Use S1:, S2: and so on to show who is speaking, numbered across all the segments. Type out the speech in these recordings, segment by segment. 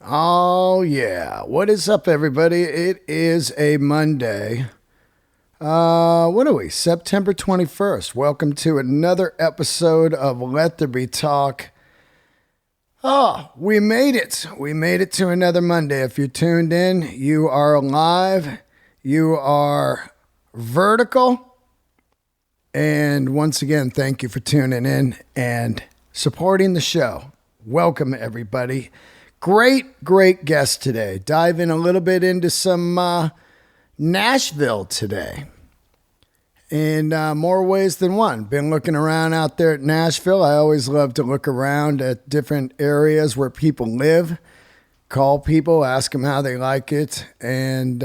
S1: Oh, yeah. What is up, everybody? It is a Monday. What are we? September 21st. Welcome to another episode of Let There Be Talk. Oh, we made it. We made it to another Monday. If you're tuned in, you are alive. You are vertical. And once again, thank you for tuning in and supporting the show. Welcome, everybody. Great guest today. Diving a little bit into some Nashville today. In more ways than one. Been looking around out there at Nashville. I always love to look around at different areas where people live. Call people, ask them how they like it. And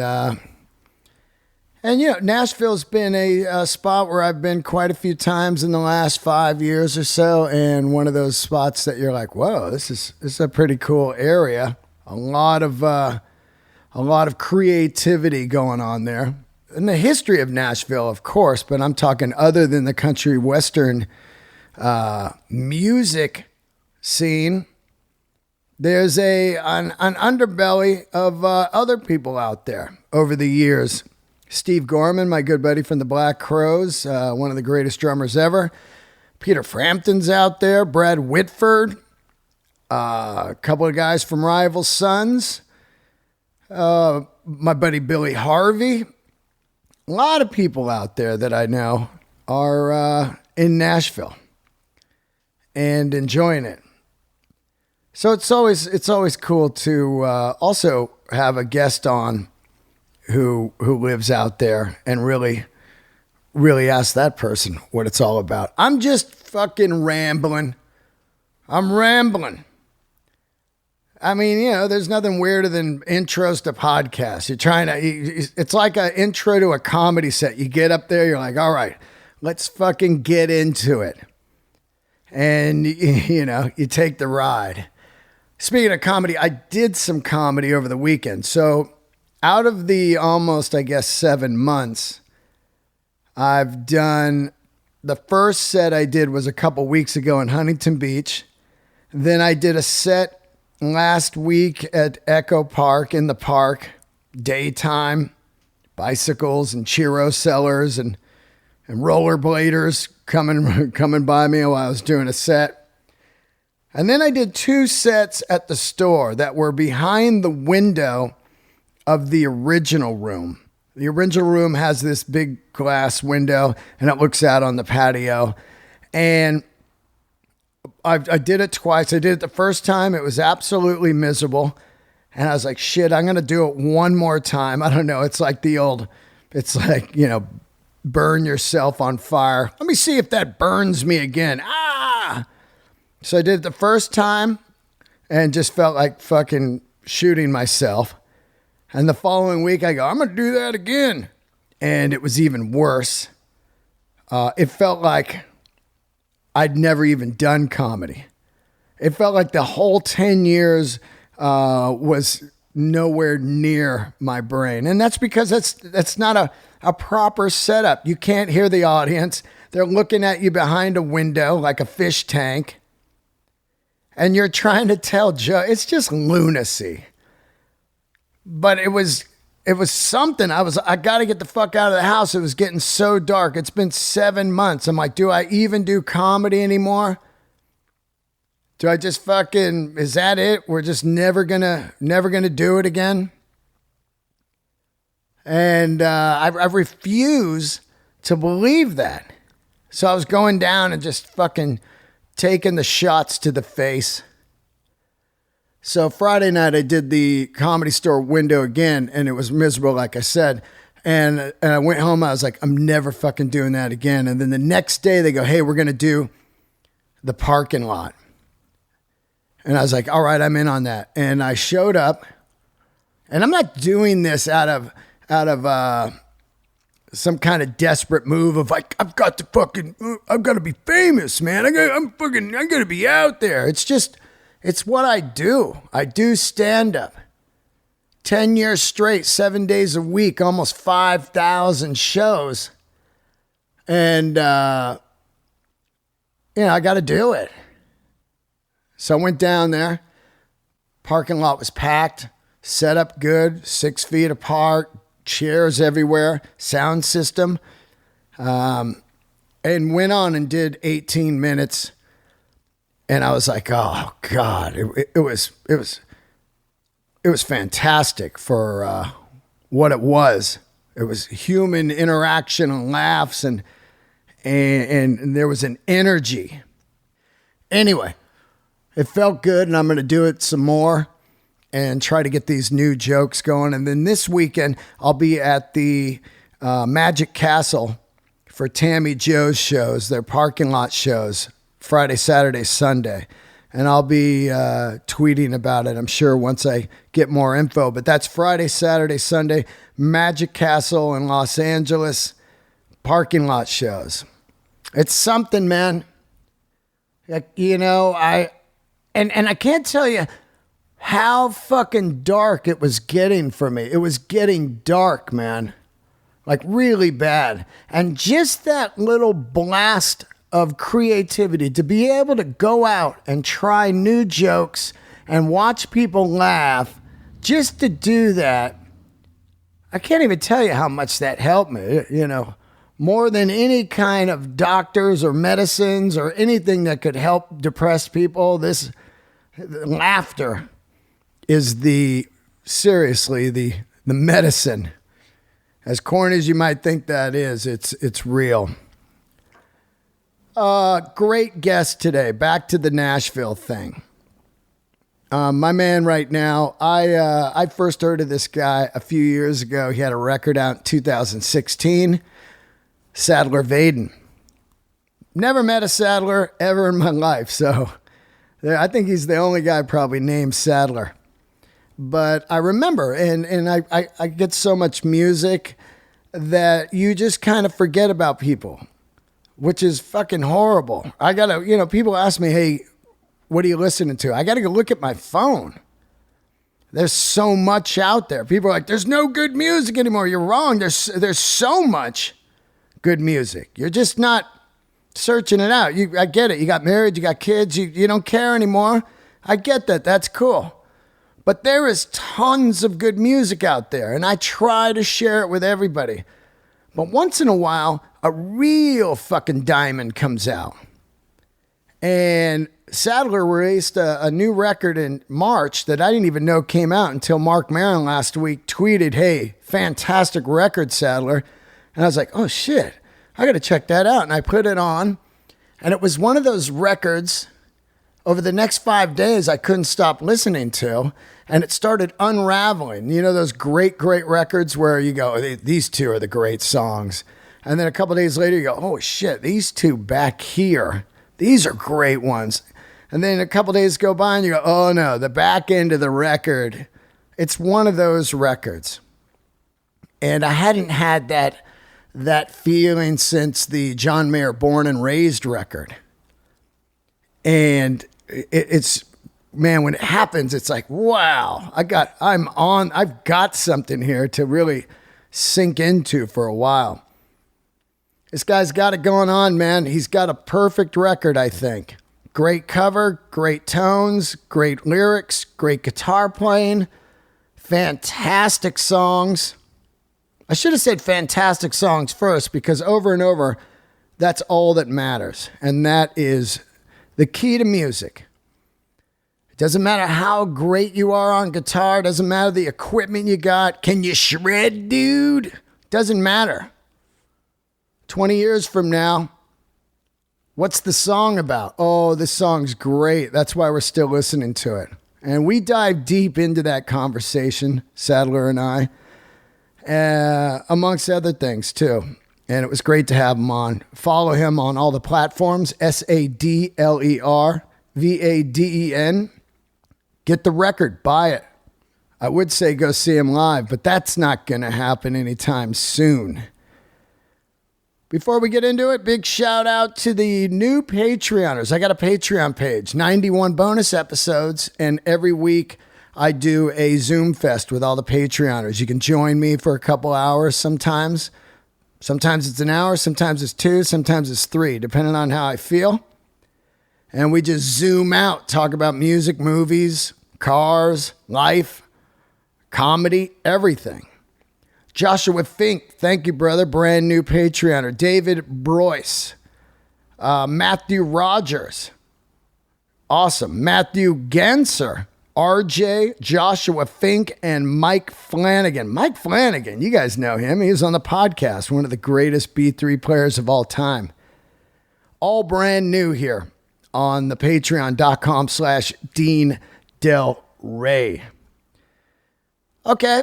S1: you know, Nashville's been a spot where I've been quite a few times in the last 5 years or so, and one of those spots that you're like, whoa, this is a pretty cool area. A lot of creativity going on there. And the history of Nashville, of course, but I'm talking other than the country western music scene. There's an underbelly of other people out there over the years. Steve Gorman, my good buddy from the Black Crowes, one of the greatest drummers ever. Peter Frampton's out there. Brad Whitford. A couple of guys from Rival Sons. My buddy Billy Harvey. A lot of people out there that I know are in Nashville and enjoying it. So it's always cool to also have a guest on who lives out there and really ask that person what it's all about. I'm just fucking rambling. I'm rambling. I mean, you know, there's nothing weirder than intros to podcasts. It's like an intro to a comedy set. You get up there, you're like, all right, let's fucking get into it. And, you know, you take the ride. Speaking of comedy, I did some comedy over the weekend. So out of the almost, I guess, 7 months, I've done, the first set I did was a couple weeks ago in Huntington Beach. Then I did a set last week at Echo Park in the park, daytime, bicycles and churro sellers and rollerbladers coming by me while I was doing a set. And then I did 2 sets at the store that were behind the window of the original room. The original room has this big glass window and it looks out on the patio. And I did it twice. I did it the first time. It was absolutely miserable. And I was like, shit, I'm going to do it one more time. I don't know. It's like, you know, burn yourself on fire. Let me see if that burns me again. Ah! So I did it the first time and just felt like fucking shooting myself. And the following week I go, I'm going to do that again. And it was even worse. It felt like I'd never even done comedy. It felt like the whole 10 years was nowhere near my brain. And that's because that's not a proper setup. You can't hear the audience. They're looking at you behind a window like a fish tank. And you're trying to tell jokes. It's just lunacy. But it was something. I got to get the fuck out of the house. It was getting so dark. It's been 7 months. I'm like, do I even do comedy anymore? Do I just fucking, is that it? We're just never gonna do it again? And I refuse to believe that. So I was going down and just fucking taking the shots to the face. So Friday night, I did the Comedy Store window again, and it was miserable, like I said. And I went home, I was like, I'm never fucking doing that again. And then the next day, they go, hey, we're going to do the parking lot. And I was like, all right, I'm in on that. And I showed up, and I'm not doing this out of some kind of desperate move of like, I've got to be famous, man. I'm going to be out there. It's what I do. I do stand-up. 10 years straight, 7 days a week, almost 5,000 shows. And, I got to do it. So I went down there, Parking lot was packed, set up good, 6 feet apart, chairs everywhere, sound system. And went on and did 18 minutes. And I was like, oh God, it was fantastic for what it was. It was human interaction and laughs and there was an energy. Anyway, it felt good, and I'm going to do it some more and try to get these new jokes going. And then this weekend, I'll be at the Magic Castle for Tammy Joe's shows, their parking lot shows, Friday, Saturday, Sunday. And I'll be tweeting about it, I'm sure, once I get more info. But that's Friday, Saturday, Sunday, Magic Castle in Los Angeles, parking lot shows. It's something, man. You know, I can't tell you how fucking dark it was getting for me. It was getting dark, man. Like really bad. And just that little blast of creativity to be able to go out and try new jokes and watch people laugh, just to do that, I can't even tell you how much that helped me, you know, more than any kind of doctors or medicines or anything that could help depressed people. This laughter is seriously the medicine. As corny as you might think that is, it's real. Great guest today. Back to the Nashville thing. My man right now, I first heard of this guy a few years ago. He had a record out in 2016, Sadler Vaden. Never met a Sadler ever in my life, so I think he's the only guy probably named Sadler. But I remember, and I get so much music that you just kind of forget about people, which is fucking horrible. I gotta, you know, people ask me, hey, what are you listening to? I gotta go look at my phone. There's so much out there. People are like, there's no good music anymore. You're wrong. There's so much good music. You're just not searching it out. I get it. You got married, you got kids, you don't care anymore. I get that. That's cool. But there is tons of good music out there, and I try to share it with everybody. But once in a while, a real fucking diamond comes out. And Sadler released a new record in March that I didn't even know came out until Mark Maron last week tweeted, hey, fantastic record, Sadler. And I was like, oh shit, I got to check that out. And I put it on, and it was one of those records over the next 5 days I couldn't stop listening to, and it started unraveling. You know those great records where you go, these two are the great songs. And then a couple days later you go, oh shit, these two back here, these are great ones. And then a couple days go by and you go, oh no, the back end of the record, it's one of those records. And I hadn't had that feeling since the John Mayer Born and Raised record. And it's, man, when it happens, it's like, wow, I've got something here to really sink into for a while. This guy's got it going on, man. He's got a perfect record, I think. Great cover, great tones, great lyrics, great guitar playing, fantastic songs. I should have said fantastic songs first, because over and over, that's all that matters. And that is the key to music. It doesn't matter how great you are on guitar. It doesn't matter the equipment you got. Can you shred, dude? Doesn't matter. 20 years from now, what's the song about? Oh, this song's great. That's why we're still listening to it. And we dive deep into that conversation, Sadler and I, amongst other things too. And it was great to have him on. Follow him on all the platforms, Sadler Vaden. Get the record, buy it. I would say go see him live, but that's not going to happen anytime soon. Before we get into it, big shout out to the new Patreoners. I got a Patreon page, 91 bonus episodes, and every week I do a Zoom fest with all the Patreoners. You can join me for a couple hours sometimes. Sometimes it's an hour, sometimes it's 2, sometimes it's 3, depending on how I feel. And we just zoom out, talk about music, movies, cars, life, comedy, everything. Joshua Fink, thank you, brother. Brand new Patreoner. David Broyce. Matthew Rogers. Awesome. Matthew Genser. RJ, Joshua Fink, and Mike Flanagan. Mike Flanagan, you guys know him. He was on the podcast, one of the greatest B3 players of all time. All brand new here on the patreon.com/Dean Del Rey. Okay.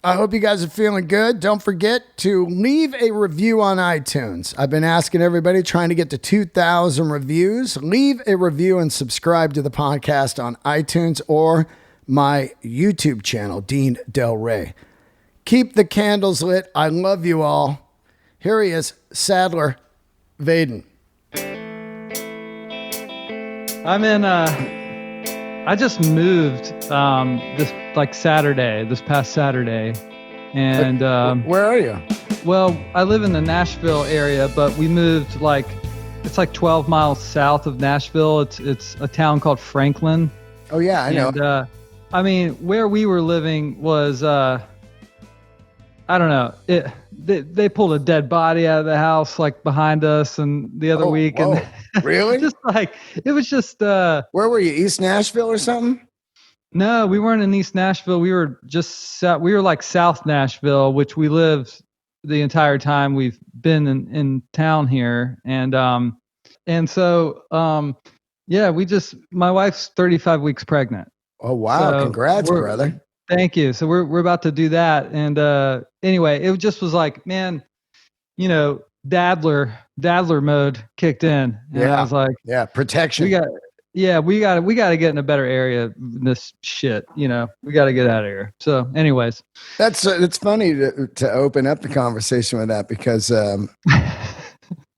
S1: I hope you guys are feeling good. Don't forget to leave a review on iTunes. I've been asking everybody, trying to get to 2,000 reviews. Leave a review and subscribe to the podcast on iTunes or my YouTube channel, Dean Del Rey. Keep the candles lit. I love you all. Here he is, Sadler Vaden.
S2: I just moved this past Saturday, and
S1: where are you?
S2: Well, I live in the Nashville area, but we moved it's like 12 miles south of Nashville. It's a town called Franklin.
S1: Oh yeah, I know.
S2: And where we were living was I don't know. They pulled a dead body out of the house like behind us and the other week.
S1: Whoa.
S2: And
S1: really?
S2: It was just
S1: where were you? East Nashville or something?
S2: No, we weren't in East Nashville. We were like South Nashville, which we lived the entire time we've been in town here. And so my wife's 35 weeks pregnant.
S1: Oh wow. So congrats, brother.
S2: Thank you. So we're about to do that. And anyway, it just was like, man, Dadler mode kicked in. And I was like,
S1: protection.
S2: We got to get in a better area than this shit. We got to get out of here. So anyways,
S1: it's funny to open up the conversation with that because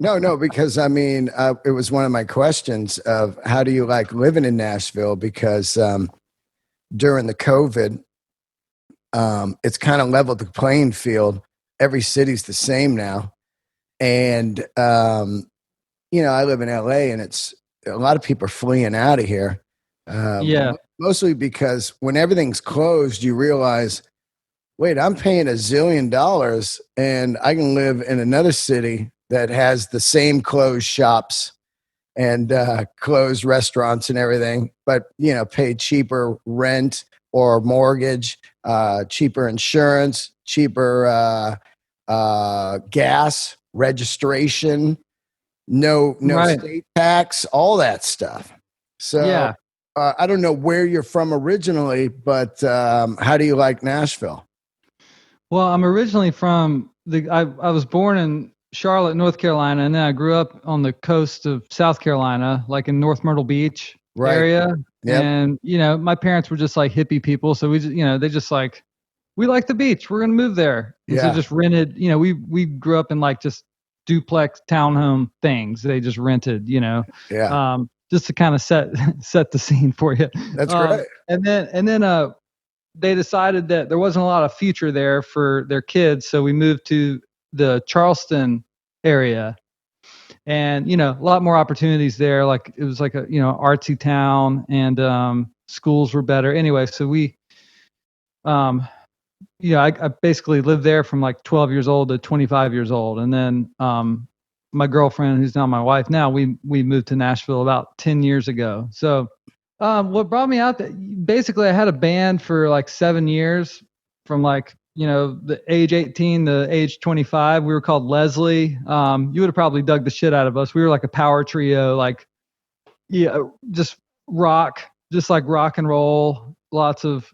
S1: because it was one of my questions of how do you like living in Nashville, because during the COVID, it's kind of leveled the playing field. Every city's the same now. And, I live in LA, and it's a lot of people are fleeing out of here. Mostly because when everything's closed, you realize, wait, I'm paying $1 zillion and I can live in another city that has the same closed shops and closed restaurants and everything, but, pay cheaper rent or mortgage, cheaper insurance, cheaper gas, registration, no state tax, all that stuff. So I don't know where you're from originally, but how do you like Nashville?
S2: Well, I'm originally from I was born in Charlotte, North Carolina, and then I grew up on the coast of South Carolina, like in North Myrtle Beach area. Yep. And, my parents were just like hippie people. So we just, they just like, we like the beach. We're going to move there. And so just rented, we grew up in like just duplex townhome things. They just rented, just to kind of set the scene for you.
S1: That's great.
S2: And then they decided that there wasn't a lot of future there for their kids. So we moved to the Charleston area. And, a lot more opportunities there. Like it was like a, artsy town, and schools were better. Anyway, so we, I basically lived there from like 12 years old to 25 years old. And then my girlfriend, who's now my wife now, we moved to Nashville about 10 years ago. So what brought me out, basically I had a band for like 7 years from like, the age 18 to age 25. We were called Leslie. You would have probably dug the shit out of us. We were like a power trio, just rock and roll, lots of,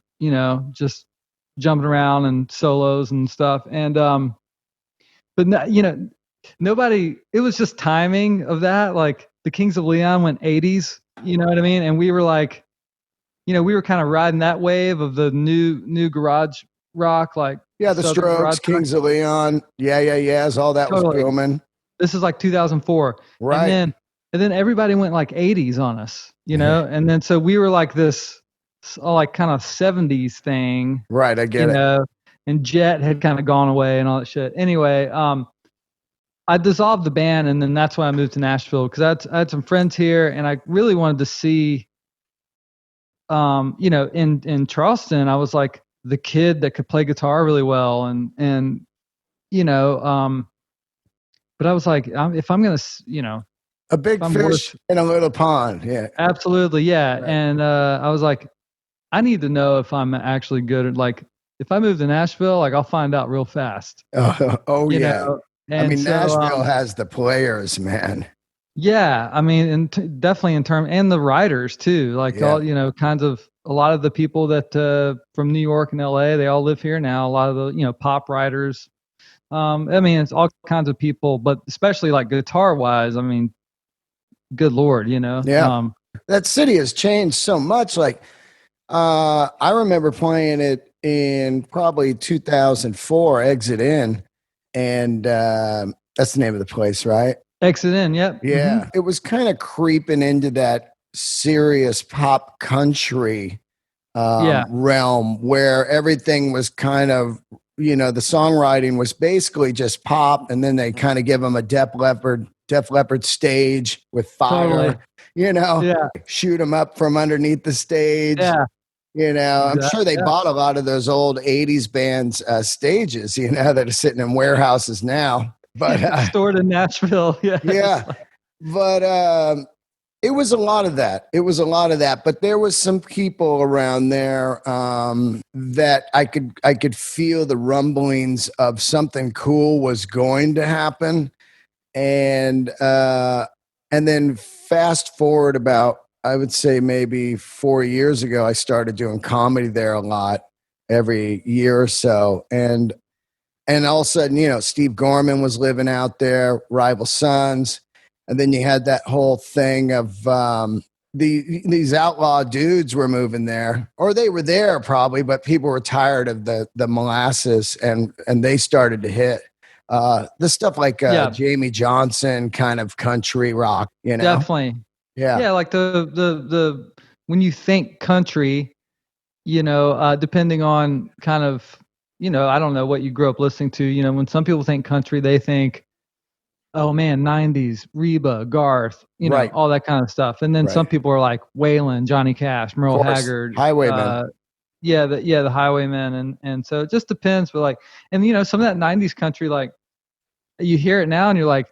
S2: just jumping around and solos and stuff. And, but nobody, it was just timing of that. Like the Kings of Leon went 80s, you know what I mean? And we were like, we were kind of riding that wave of the new garage rock, like
S1: the Strokes, Kings of Leon, yeahs, all that was booming.
S2: This is like 2004,
S1: right?
S2: And then everybody went like 80s on us, and then so we were like this, like kind of 70s thing,
S1: right? I get it.
S2: And Jet had kind of gone away and all that shit. Anyway, I dissolved the band, and then that's why I moved to Nashville, because I had some friends here, and I really wanted to see in Charleston, I was like the kid that could play guitar really well, and but I was like, if I'm gonna,
S1: A big
S2: I'm
S1: fish in a little pond. Yeah.
S2: absolutely, yeah.
S1: Right.
S2: And I was like, I need to know if I'm actually good at, like, if I move to Nashville, like I'll find out real fast.
S1: Oh
S2: You
S1: yeah.
S2: know,
S1: I
S2: and
S1: mean,
S2: so
S1: Nashville has the players, man.
S2: yeah, I mean, and definitely in term and the writers too, like
S1: Yeah.
S2: all kinds of a lot of the people that from New York and LA, they all live here now. A lot of the pop writers. I mean, it's all kinds of people, but especially like guitar wise, I mean, good Lord,
S1: Yeah. That city has changed so much. Like, I remember playing it in probably 2004, Exit In, and that's the name of the place, right?
S2: Exit In, yep.
S1: Yeah. It was kind of creeping into that serious pop country
S2: Yeah,
S1: realm where everything was kind of, the songwriting was basically just pop, and then they kind of give them a Def Leppard stage with
S2: totally.
S1: fire,
S2: Yeah,
S1: shoot them up from underneath the stage.
S2: yeah,
S1: I'm sure they
S2: yeah.
S1: bought a lot of those old 80s bands stages, that are sitting in warehouses now. But
S2: Stored in Nashville. Yeah,
S1: yeah, but it was a lot of that. But there was some people around there that I could feel the rumblings of something cool was going to happen. And then fast forward about, I would say maybe 4 years ago, I started doing comedy there a lot every year or so. And all of a sudden, Steve Gorman was living out there, Rival Sons. And then you had that whole thing of these outlaw dudes were moving there, or they were there probably, but people were tired of the molasses, and they started to hit the stuff like
S2: yeah,
S1: Jamie Johnson kind of country rock,
S2: definitely.
S1: Yeah.
S2: Yeah, like the when you think country, depending on kind of, I don't know what you grew up listening to. When some people think country, they think, oh man, 90s, Reba, Garth,
S1: Right.
S2: all that kind of stuff. And then some
S1: Right.
S2: people are like Waylon, Johnny Cash, Merle
S1: Of course,
S2: Haggard,
S1: Highwaymen.
S2: the Highwaymen, and so it just depends. But like, and some of that 90s country, like you hear it now and you're like,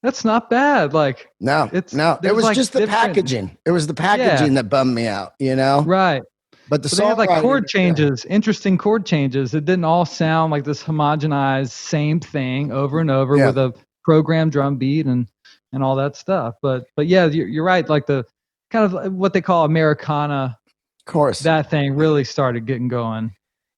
S2: that's not bad. Like
S1: No, it
S2: there's
S1: was
S2: like
S1: just the
S2: different,
S1: packaging. It was the packaging that bummed me out,
S2: right.
S1: But the
S2: But they had like
S1: songwriting,
S2: chord changes, interesting chord changes. It didn't all sound like this homogenized same thing over and over with a programmed drum beat and all that stuff. But yeah, you're right. Like the kind of what they call Americana,
S1: of course,
S2: that thing really started getting going.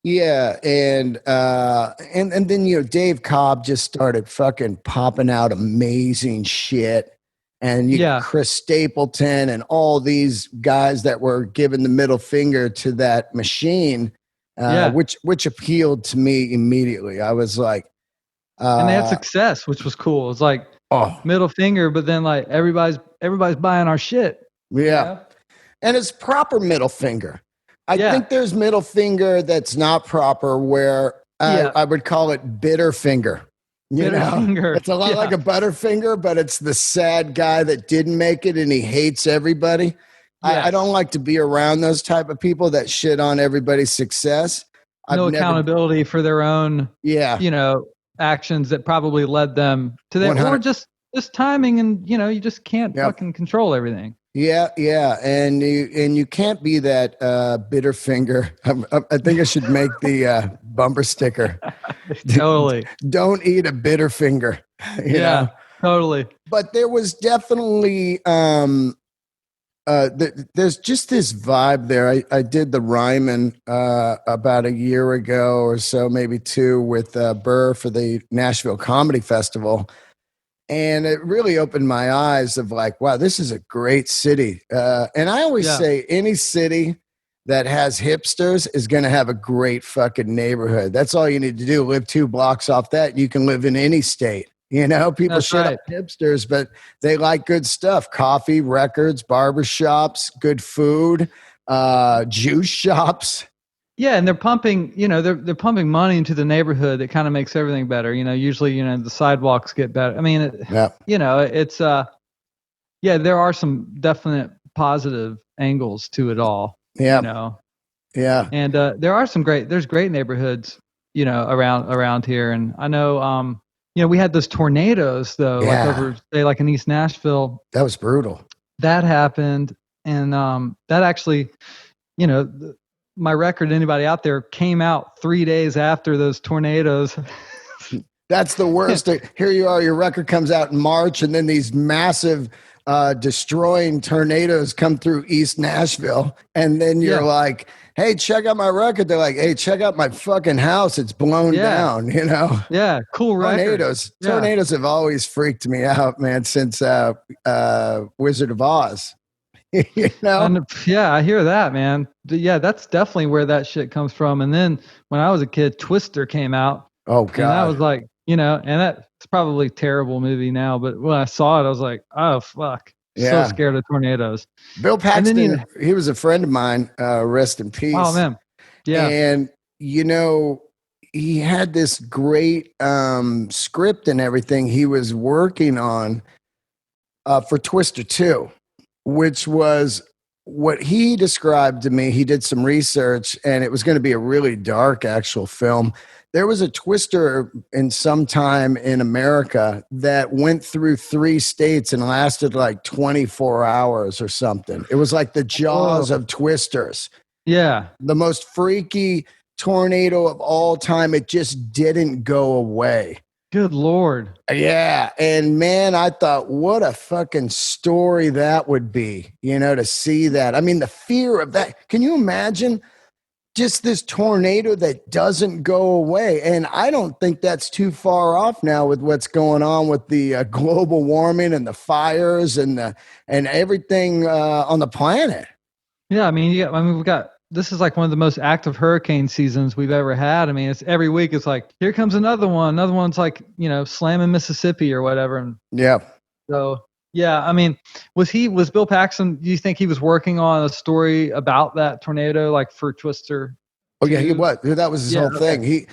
S1: Yeah, and then Dave Cobb just started fucking popping out amazing shit, and Chris Stapleton and all these guys that were giving the middle finger to that machine, which appealed to me immediately. I was like,
S2: and they had success, which was cool. It's like middle finger, but then like everybody's buying our shit.
S1: Yeah, and it's proper middle finger. I think there's middle finger that's not proper, where I would call it bitter finger.
S2: Finger.
S1: It's a lot like a Butterfinger, but it's the sad guy that didn't make it and he hates everybody. Yes. I don't like to be around those type of people that shit on everybody's success.
S2: No accountability for their own, actions that probably led them to that, 100. Or just timing, and you just can't fucking control everything.
S1: Yeah, and you can't be that bitter finger. I think I should make the bumper sticker.
S2: Totally.
S1: Don't eat a bitter finger. You know?
S2: Totally.
S1: But there was definitely there's just this vibe there. I did the Ryman about a year ago or so, maybe two, with Burr for the Nashville Comedy Festival. And it really opened my eyes of like, wow, this is a great city. And I always say any city that has hipsters is going to have a great fucking neighborhood. That's all you need to do. Live 2 blocks off that. You can live in any state. People shit on hipsters, but they like good stuff. Coffee, records, barbershops, good food, juice shops.
S2: Yeah, and they're pumping, they're pumping money into the neighborhood that kind of makes everything better. Usually, the sidewalks get better. I mean, it's there are some definite positive angles to it all.
S1: Yeah.
S2: You know,
S1: Yeah.
S2: and there's great neighborhoods, you know, around here. And I know, you know, we had those tornadoes though, like
S1: Yeah.
S2: over say like in East Nashville.
S1: That was brutal.
S2: That happened, and that actually, you know, my record, anybody out there, came out 3 days after those tornadoes.
S1: That's the worst. Here you are, your record comes out in March, and then these massive destroying tornadoes come through East Nashville. And then you're like, hey, check out my record. They're like, hey, check out my fucking house. It's blown down, you know?
S2: Yeah, cool record.
S1: Tornadoes have always freaked me out, man, since Wizard of Oz. You know?
S2: And, yeah, I hear that, man. Yeah, that's definitely where that shit comes from. And then when I was a kid, Twister came out.
S1: Oh, God.
S2: And that was like, you know, and that's probably a terrible movie now, but when I saw it, I was like, oh, fuck.
S1: Yeah.
S2: So scared of tornadoes.
S1: Bill Paxton, he was a friend of mine, rest in peace.
S2: Oh, man. Yeah.
S1: And, you know, he had this great script and everything he was working on for Twister 2, which was what he described to me. He did some research, and it was going to be a really dark actual film. There was a Twister in some time in America that went through 3 states and lasted like 24 hours or something. It was like the Jaws of Twisters.
S2: Yeah.
S1: The most freaky tornado of all time. It just didn't go away.
S2: Good Lord.
S1: Yeah. And man, I thought, what a fucking story that would be, you know, to see that. I mean, the fear of that. Can you imagine just this tornado that doesn't go away? And I don't think that's too far off now with what's going on with the global warming and the fires and everything on the planet.
S2: Yeah. I mean, we've got, this is like one of the most active hurricane seasons we've ever had. I mean, it's every week. It's like, here comes another one. Another one's like, you know, slamming Mississippi or whatever. And
S1: yeah.
S2: So, yeah, I mean, was Bill Paxton, do you think he was working on a story about that tornado, like for Twister?
S1: Oh yeah, he was. That was his whole thing. He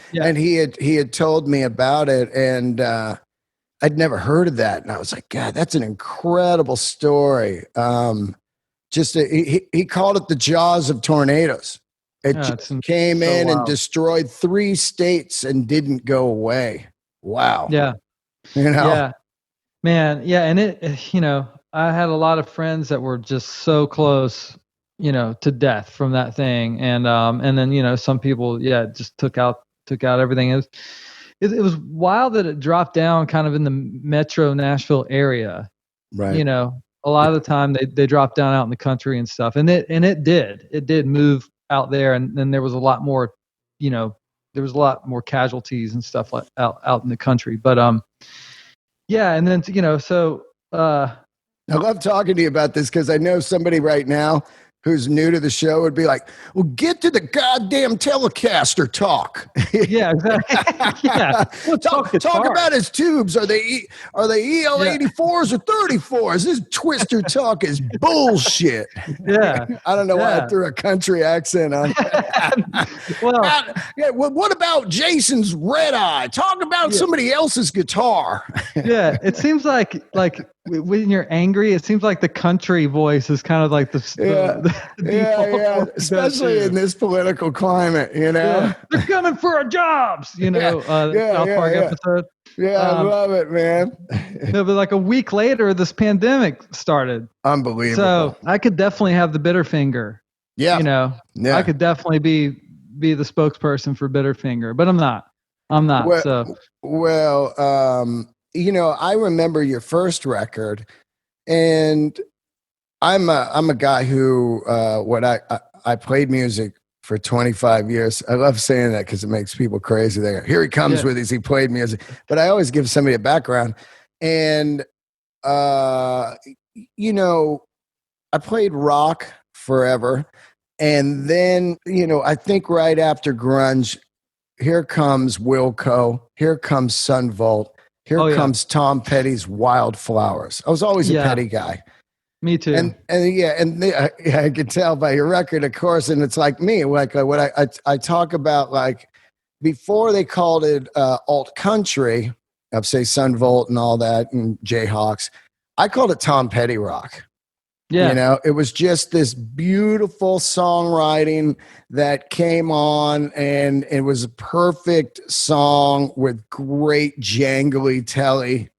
S1: had told me about it, and I'd never heard of that. And I was like, God, that's an incredible story. He called it the Jaws of Tornadoes. It just came in and destroyed 3 states and didn't go away. Wow.
S2: Yeah.
S1: You know?
S2: Yeah. Man. Yeah. And it, you know, I had a lot of friends that were just so close, you know, to death from that thing. And then, you know, some people, just took out everything. It was wild that it dropped down kind of in the metro Nashville area.
S1: Right.
S2: You know, a lot of the time they dropped down out in the country and stuff. And it did move out there. And then there was a lot more, you know, there was a lot more casualties and stuff like out in the country. But, yeah. And then, you know, so,
S1: I love talking to you about this because I know somebody right now who's new to the show would be like, well, get to the goddamn Telecaster talk.
S2: Yeah, exactly. Yeah.
S1: Talk about his tubes. Are they EL84s or 34s? This Twister talk is bullshit.
S2: Yeah.
S1: I don't know why I threw a country accent on. What about Jason's Red Eye? Talk about somebody else's guitar.
S2: Yeah. It seems like when you're angry, it seems like the country voice is kind of like the
S1: especially in this political climate, you know.
S2: They're coming for our jobs, you know. South Park episode.
S1: I love it, man.
S2: No, but like a week later, this pandemic started.
S1: Unbelievable.
S2: So I could definitely have the bitter finger.
S1: Yeah,
S2: you know, I could definitely be the spokesperson for Bitterfinger, but I'm not.
S1: Well, you know, I remember your first record, and I'm a guy who I played music for 25 years. I love saying that because it makes people crazy. Here he comes with he played music, but I always give somebody a background. And you know, I played rock forever, and then you know, I think right after grunge, here comes Wilco, here comes Sun Volt, here comes Tom Petty's Wildflowers. I was always a Petty guy.
S2: Me too.
S1: And I could tell by your record, of course. And it's like me, like what I talk about, like before they called it alt country, I'd say Sun Volt and all that and Jayhawks. I called it Tom Petty rock.
S2: Yeah.
S1: It was just this beautiful songwriting that came on, and it was a perfect song with great jangly telly,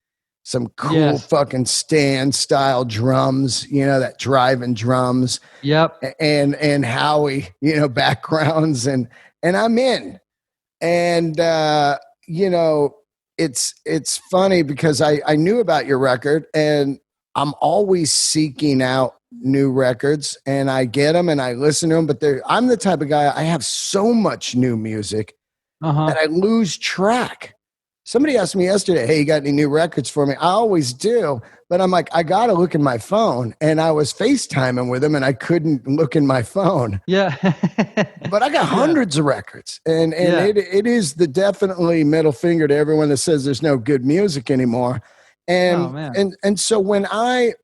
S1: some cool
S2: Yes.
S1: fucking stand style drums, that driving drums,
S2: Yep.
S1: and Howie, backgrounds, and I'm in. And it's funny because I knew about your record, and I'm always seeking out new records, and I get them and I listen to them, but I'm the type of guy, I have so much new music that I lose track. Somebody asked me yesterday, hey, you got any new records for me? I always do, but I'm like, I got to look in my phone, and I was FaceTiming with him and I couldn't look in my phone.
S2: Yeah.
S1: But I got hundreds of records, and it is the definitely middle finger to everyone that says there's no good music anymore. And so when I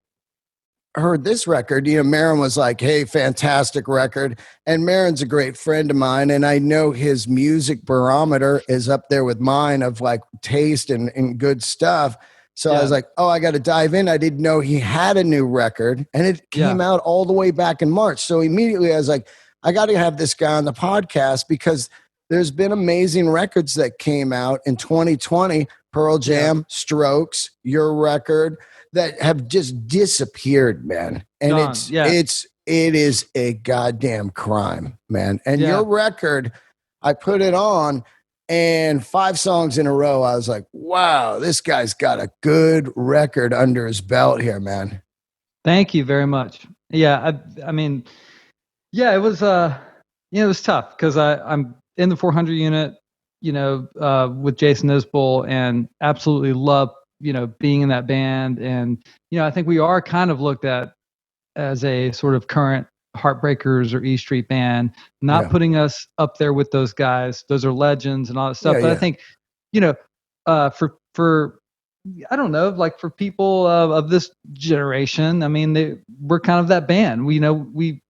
S1: heard this record, Marin was like, hey, fantastic record. And Marin's a great friend of mine, and I know his music barometer is up there with mine of like taste and good stuff. So I was like, oh, I got to dive in. I didn't know he had a new record, and it came out all the way back in March. So immediately I was like, I got to have this guy on the podcast, because there's been amazing records that came out in 2020, Pearl Jam, Strokes, your record, that have just disappeared, man. And it is a goddamn crime, man. And your record, I put it on, and 5 songs in a row, I was like, wow, this guy's got a good record under his belt here, man.
S2: Thank you very much. Yeah. I mean, yeah, it was, it was tough because I'm in the 400 unit, with Jason Isbell, and absolutely love, being in that band. And, I think we are kind of looked at as a sort of current Heartbreakers or E Street band, not putting us up there with those guys. Those are legends and all that stuff. But I think, for I don't know, like for people of this generation, I mean, we're kind of that band. We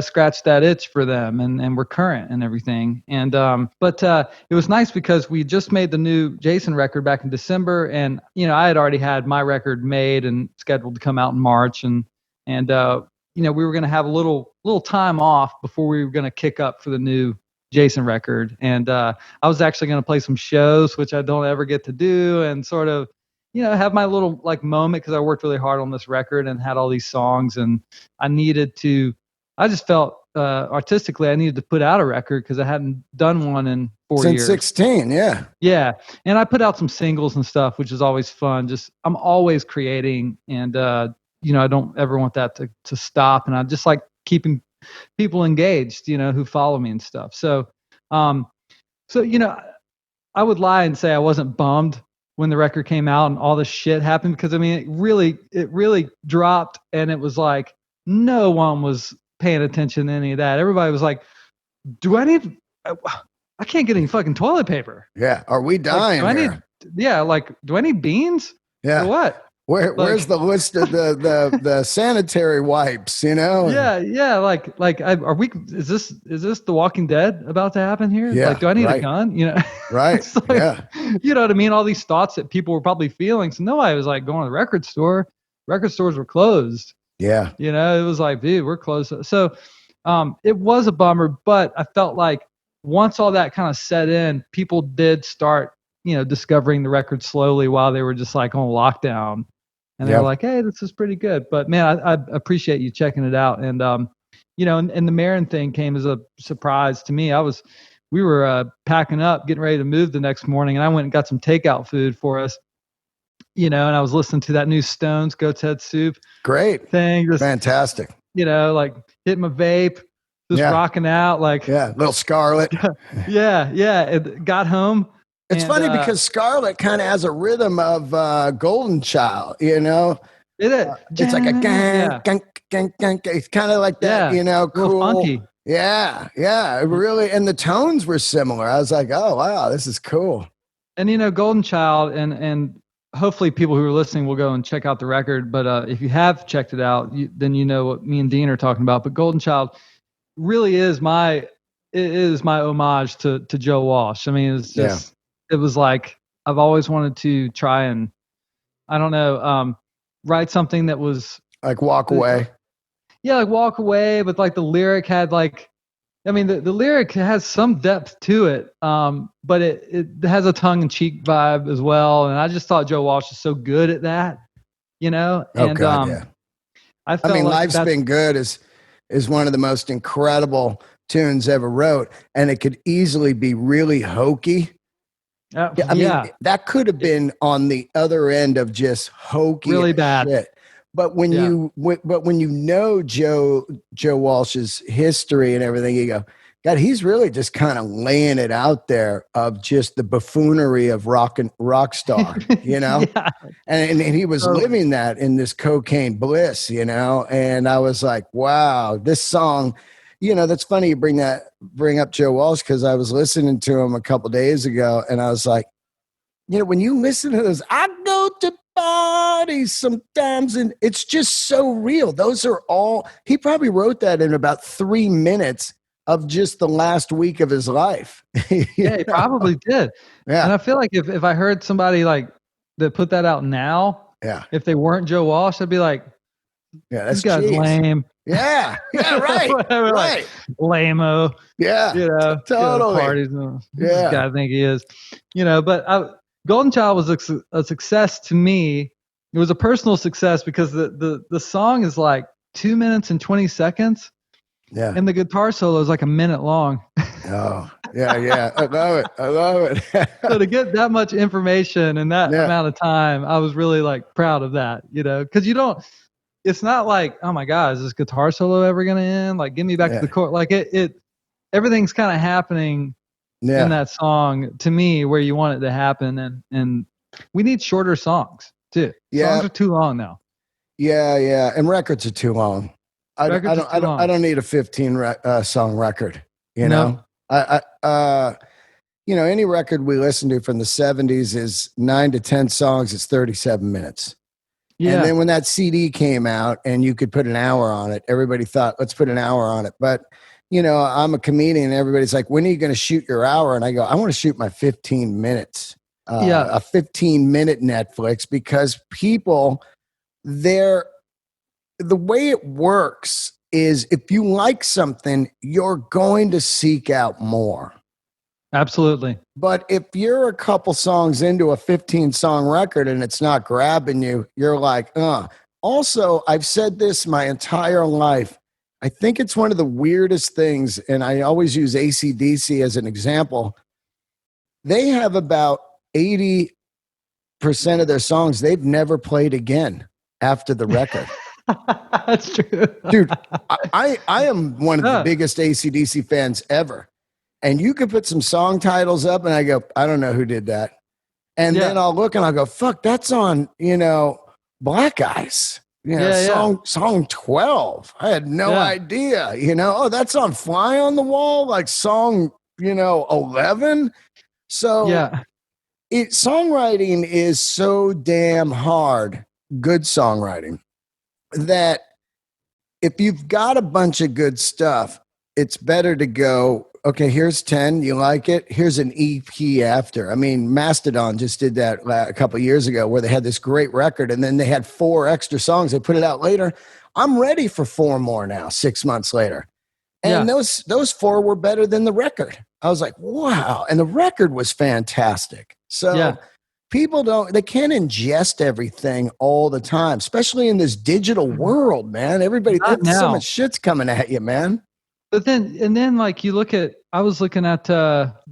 S2: scratched that itch for them, and we're current and everything. And but it was nice because we just made the new Jason record back in December, and I had already had my record made and scheduled to come out in March, and we were going to have a little time off before we were going to kick up for the new Jason record. And I was actually going to play some shows, which I don't ever get to do, and sort of have my little like moment, because I worked really hard on this record and had all these songs, and I just felt artistically I needed to put out a record because I hadn't done one in 4 years.
S1: Since 16, yeah.
S2: Yeah. And I put out some singles and stuff, which is always fun. I'm always creating, and I don't ever want that to stop. And I just like keeping people engaged, who follow me and stuff. So I would lie and say I wasn't bummed when the record came out and all this shit happened, because I mean, it really dropped, and it was like no one was paying attention to any of that. Everybody was like, I can't get any fucking toilet paper.
S1: Yeah. Are we dying?
S2: Do I need beans?
S1: Yeah.
S2: Or what?
S1: Where's the list of the sanitary wipes,
S2: Yeah. Yeah. Are we, is this The Walking Dead about to happen here?
S1: Yeah.
S2: Like, do I need a gun?
S1: Right.
S2: So,
S1: yeah.
S2: You know what I mean? All these thoughts that people were probably feeling. So nobody was like going to the record store. Record stores were closed.
S1: Yeah.
S2: It was like, dude, we're close. So it was a bummer, but I felt like once all that kind of set in, people did start, discovering the record slowly while they were just like on lockdown. And they were like, hey, this is pretty good. But man, I appreciate you checking it out. And, and the Marin thing came as a surprise to me. We were packing up, getting ready to move the next morning, and I went and got some takeout food for us. And I was listening to that new Stones Goat's Head Soup.
S1: Great
S2: thing. Just,
S1: fantastic.
S2: Like hitting my vape, just rocking out. Like,
S1: little Scarlet.
S2: Yeah. It got home.
S1: It's funny because Scarlet kind of has a rhythm of Golden Child, It's like a gang, gang, gang. It's kind of like that, cool.
S2: Funky.
S1: Yeah. It really, and the tones were similar. I was like, oh, wow, this is cool.
S2: And, Golden Child, and hopefully people who are listening will go and check out the record. But if you have checked it out, then you know what me and Dean are talking about. But Golden Child really is my homage to Joe Walsh. I mean, it's just, it was like, I've always wanted to try and, I don't know, write something that was
S1: like Walk Away.
S2: yeah, like Walk Away, but like the lyric had like, I mean, the lyric has some depth to it, but it has a tongue-in-cheek vibe as well. And I just thought Joe Walsh is so good at that, you know.
S1: Oh
S2: And
S1: God, yeah.
S2: I
S1: I
S2: felt
S1: mean,
S2: like
S1: Life's
S2: that's
S1: Been Good is one of the most incredible tunes ever wrote, and it could easily be really hokey. Yeah, I mean,
S2: yeah,
S1: that could have been on the other end of just hokey
S2: really
S1: as
S2: bad.
S1: shit. But when
S2: Yeah.
S1: you know Joe Walsh's history and everything, you go, God, he's really just kind of laying it out there of just the buffoonery of rock star, you know?
S2: Yeah,
S1: And he was
S2: totally.
S1: living that in this cocaine bliss, you know? And I was like, wow, this song, you know, that's funny you bring up Joe Walsh, because I was listening to him a couple days ago and I was like, you know, when you listen to those, I go to parties sometimes, and it's just so real. Those are all, he probably wrote that in about 3 minutes of just the last week of his life.
S2: Yeah, he probably did.
S1: Yeah.
S2: And I feel like if I heard somebody like that put that out now,
S1: Yeah.
S2: if they weren't Joe Walsh, I'd be like,
S1: Yeah.
S2: this
S1: That's
S2: guy's
S1: cheese.
S2: lame.
S1: Yeah. Yeah. Right.
S2: Whatever,
S1: Right.
S2: like, lame-o.
S1: Yeah.
S2: You know,
S1: Totally.
S2: parties. This
S1: Yeah.
S2: guy I think he is. You know, but Golden Child was a success to me. It was a personal success because the song is like 2 minutes and 20 seconds.
S1: Yeah.
S2: And the guitar solo is like a minute long.
S1: Oh, yeah. Yeah. I love it. I love it.
S2: So to get that much information in that
S1: Yeah.
S2: amount of time, I was really like proud of that, you know, because it's not like, oh my God, is this guitar solo ever going to end? Like, get me back to the chord. Like everything's kind of happening in that song to me where you want it to happen. And we need shorter songs too.
S1: Yeah.
S2: Songs are too long now.
S1: Yeah. Yeah. And records are too long. I don't need a 15 song record, you know? You know, any record we listen to from the 70s is 9 to 10 songs. It's 37 minutes. Yeah. And then when that CD came out and you could put an hour on it, everybody thought, let's put an hour on it. But, you know, I'm a comedian and everybody's like, when are you going to shoot your hour? And I go, I want to shoot my 15 minutes, a 15-minute Netflix, because people, the way it works is if you like something, you're going to seek out more.
S2: Absolutely.
S1: But if you're a couple songs into a 15-song record and it's not grabbing you, you're like, Also, I've said this my entire life. I think it's one of the weirdest things, and I always use AC/DC as an example. They have about 80% of their songs they've never played again after the record.
S2: That's true.
S1: Dude, I am one of the biggest AC/DC fans ever. And you could put some song titles up and I go, I don't know who did that. And then I'll look and I'll go, fuck, that's on, you know, Black Eyes. You know, song 12. I had no idea, you know. Oh, that's on Fly on the Wall, like song, you know, 11. So songwriting is so damn hard, good songwriting, that if you've got a bunch of good stuff, it's better to go, okay, here's 10. You like it? Here's an EP after. I mean, Mastodon just did that a couple of years ago where they had this great record and then they had 4 extra songs. They put it out later. I'm ready for 4 more now, 6 months later. And those 4 were better than the record. I was like, wow. And the record was fantastic. So people they can't ingest everything all the time, especially in this digital world, man. Everybody, so much shit's coming at you, man.
S2: But then like you look at, I was looking at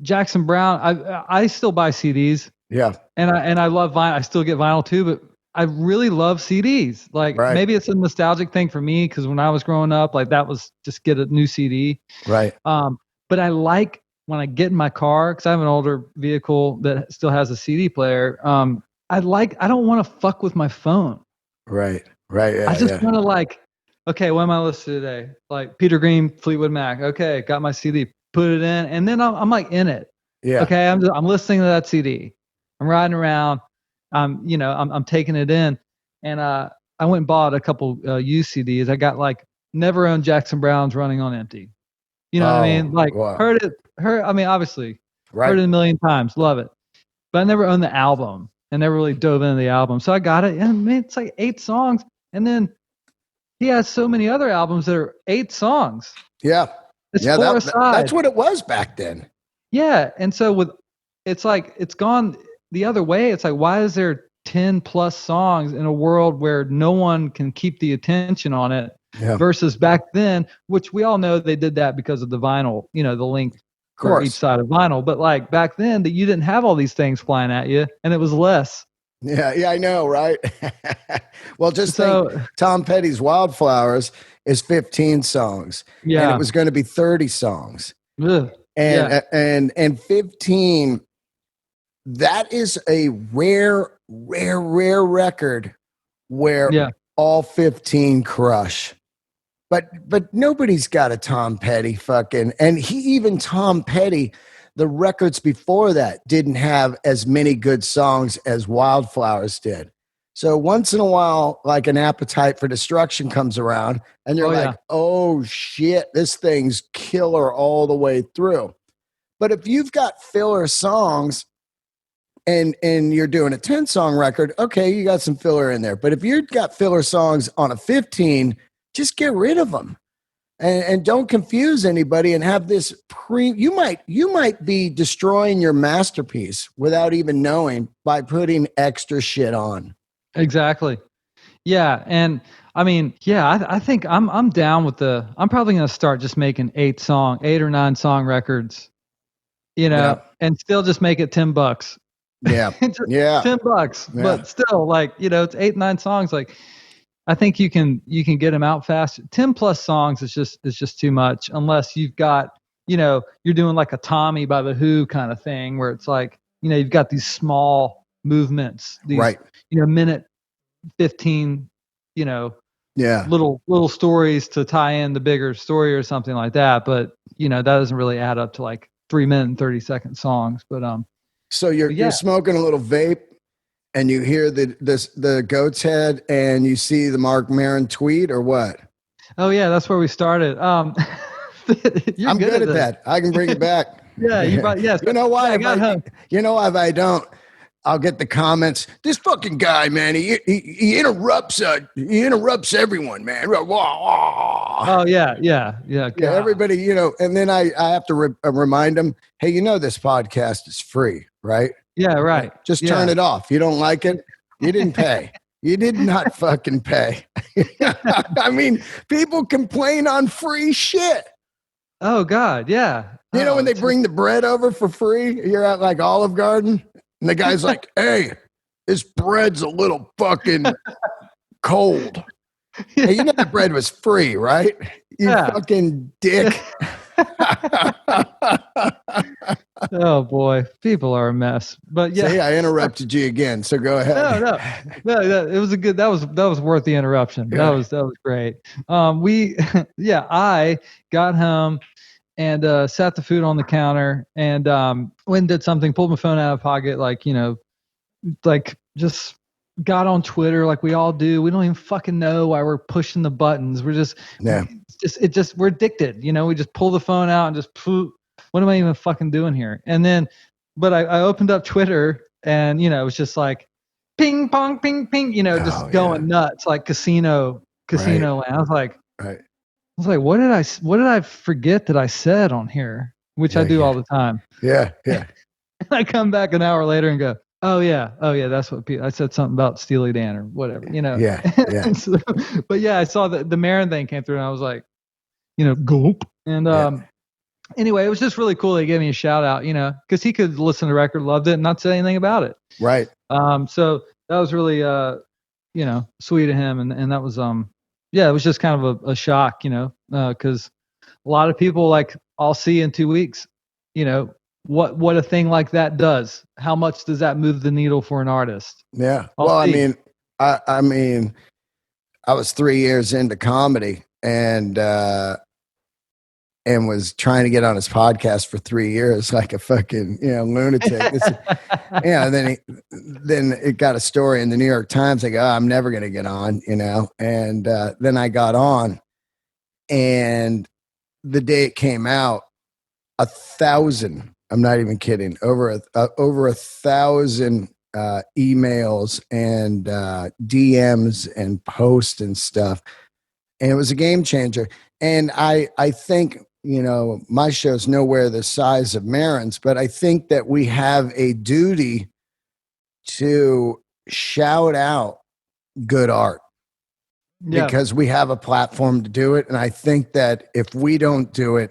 S2: Jackson Browne. I still buy CDs. Yeah. And I love vinyl. I still get vinyl too, but I really love CDs. Like maybe it's a nostalgic thing for me because when I was growing up, like that was just get a new CD. Right. But I like when I get in my car, because I have an older vehicle that still has a CD player. I don't want to fuck with my phone. Right. Right. Yeah, I just want to like, okay, what am I listening to today? Like Peter Green, Fleetwood Mac. Okay, got my CD, put it in, and then I'm like in it. Yeah. Okay, I'm listening to that CD. I'm riding around. I'm taking it in, and I went and bought a couple used CDs. I got like never owned Jackson Browne's Running on Empty. You know what I mean? Like heard it. I mean, obviously heard it a million times, love it, but I never owned the album. I never really dove into the album, so I got it. And I mean, it's like 8 songs, and then he has so many other albums that are 8 songs.
S1: Yeah.
S2: It's
S1: yeah,
S2: 4 aside.
S1: that's what it was back then.
S2: Yeah. And so it's like, it's gone the other way. It's like, why is there 10 plus songs in a world where no one can keep the attention on it?
S1: Yeah.
S2: Versus back then, which we all know they did that because of the vinyl, the length for each side of vinyl. But like back then, that you didn't have all these things flying at you, and it was less.
S1: Yeah, I know, right? Well, just think, Tom Petty's Wildflowers is 15 songs.
S2: Yeah.
S1: And it was going to be 30 songs.
S2: Ugh.
S1: And 15, that is a rare record where all 15 crush. But nobody's got a Tom Petty fucking, and Tom Petty, the records before that didn't have as many good songs as Wildflowers did. So once in a while, like an Appetite for Destruction comes around and you're oh shit, this thing's killer all the way through. But if you've got filler songs and you're doing a 10-song record, okay, you got some filler in there. But if you've got filler songs on a 15, just get rid of them and don't confuse anybody and have this you might be destroying your masterpiece without even knowing by putting extra shit on.
S2: Exactly. Yeah. And I mean, I think I'm down with I'm probably going to start just making 8 or 9 song records, and still just make it $10.
S1: Yeah. Yeah.
S2: $10, but still like, it's 8, 9 songs. Like, I think you can get them out fast. 10 plus songs is just too much unless you've got, you're doing like a Tommy by the Who kind of thing where it's like, you've got these small movements, these, minute 15, little stories to tie in the bigger story or something like that. But, that doesn't really add up to like 3 minute and 30-second songs. But,
S1: so you're smoking a little vape. And you hear the goat's head and you see the Mark Maron tweet or what?
S2: Oh yeah, that's where we started. I'm
S1: good at that. I can bring it back.
S2: Yeah, yes.
S1: You know why? If I don't, I'll get the comments. This fucking guy, man, he interrupts. He interrupts everyone, man.
S2: Oh yeah.
S1: Everybody, and then I have to remind them, hey, this podcast is free, right?
S2: Yeah, right.
S1: Just turn it off. You don't like it? You didn't pay. You did not fucking pay. I mean, people complain on free shit.
S2: Oh, God, yeah.
S1: When they bring the bread over for free, you're at like Olive Garden, and the guy's like, hey, this bread's a little fucking cold. Hey, that bread was free, right? You fucking dick.
S2: Oh boy, people are a mess. But yeah,
S1: see, I interrupted you again, so go ahead.
S2: No, it was a good. That was worth the interruption. Yeah. That was great. I got home and sat the food on the counter and went and did something. Pulled my phone out of pocket, like just got on Twitter like we all do. We don't even fucking know why we're pushing the buttons. We're just we're addicted. We just pull the phone out and just what am I even fucking doing here? And then, but I opened up Twitter and, it was just like ping pong, ping, ping, just going nuts, like casino land. I was like, what did I forget that I said on here? Which I do all the time.
S1: Yeah. Yeah.
S2: And I come back an hour later and go, oh yeah. That's what I said, something about Steely Dan or whatever,
S1: Yeah. Yeah.
S2: So, but yeah, I saw the Maron thing came through and I was like, gulp. And, anyway, it was just really cool. They gave me a shout out, because he could listen to the record, loved it, and not say anything about it.
S1: Right.
S2: So that was really, sweet of him. And that was, it was just kind of a shock, because a lot of people like I'll see in 2 weeks, what a thing like that does. How much does that move the needle for an artist?
S1: Yeah. I mean, I was 3 years into comedy and was trying to get on his podcast for 3 years, like a fucking, lunatic. And then it got a story in the New York Times. Like, I'm never going to get on, and then I got on, and the day it came out, 1,000, I'm not even kidding, over 1,000 emails and DMs and posts and stuff. And it was a game changer. And I think, my show's nowhere the size of Marin's, but I think that we have a duty to shout out good art because we have a platform to do it. And I think that if we don't do it,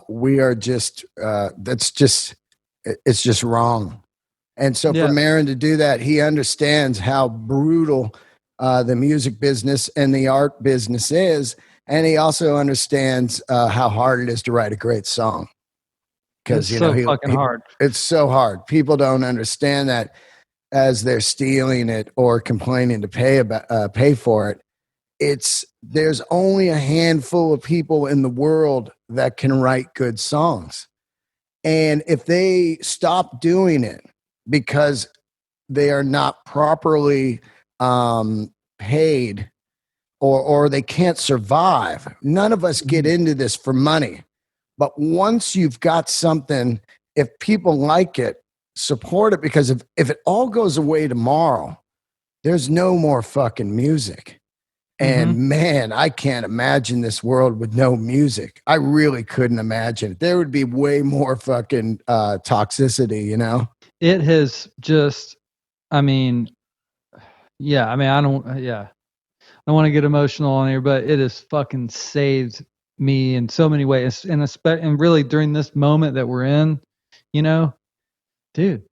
S1: we are just, it's just wrong. And so for Marin to do that, he understands how brutal the music business and the art business is. And he also understands how hard it is to write a great song. Because,
S2: fucking hard.
S1: It's so hard. People don't understand that as they're stealing it or complaining to pay for it. There's only a handful of people in the world that can write good songs. And if they stop doing it because they are not properly paid or they can't survive, none of us get into this for money. But once you've got something, if people like it, support it, because if it all goes away tomorrow, there's no more fucking music. And man, I can't imagine this world with no music. I really couldn't imagine it. There would be way more fucking toxicity,
S2: It has just, I don't want to get emotional on here, but it has fucking saved me in so many ways. And really during this moment that we're in, dude,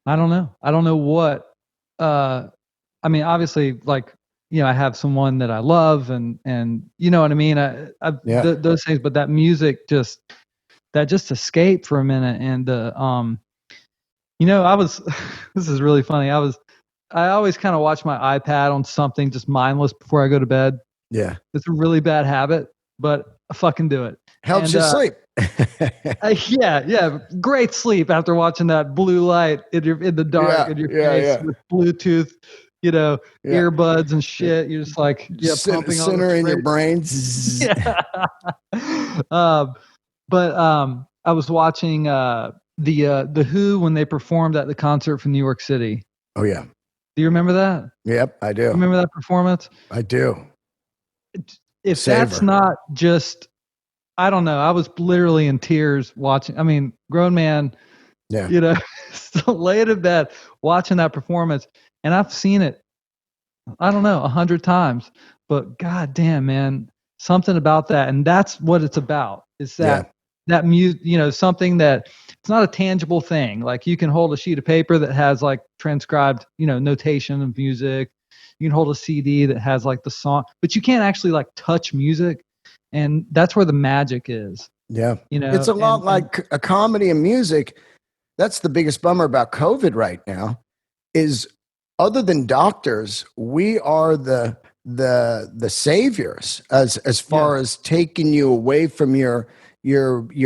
S2: I don't know what, obviously, like, I have someone that I love and you know what I mean? Those things, but that music just escaped for a minute. And, this is really funny. I always kind of watch my iPad on something just mindless before I go to bed.
S1: Yeah.
S2: It's a really bad habit, but I fucking do it.
S1: Helps you sleep.
S2: Great sleep after watching that blue light in the dark in your face with Bluetooth, earbuds and shit. You're just like pumping
S1: center in your brain.
S2: But I was watching the Who when they performed at the concert from New York City.
S1: Oh yeah.
S2: Do you remember that?
S1: Yep, I do.
S2: Remember that performance?
S1: I do.
S2: If that's not just, I don't know. I was literally in tears watching. I mean, grown man, still laying in bed watching that performance, and I've seen it, I don't know, 100 times. But goddamn, man, something about that, and that's what it's about. Is that music? Something that it's not a tangible thing. Like you can hold a sheet of paper that has like transcribed, notation of music. You can hold a CD that has like the song, but you can't actually like touch music. And that's where the magic is. Yeah.
S1: It's a lot like a comedy and music. That's the biggest bummer about COVID right now is other than doctors, we are the saviors as far as taking you away from your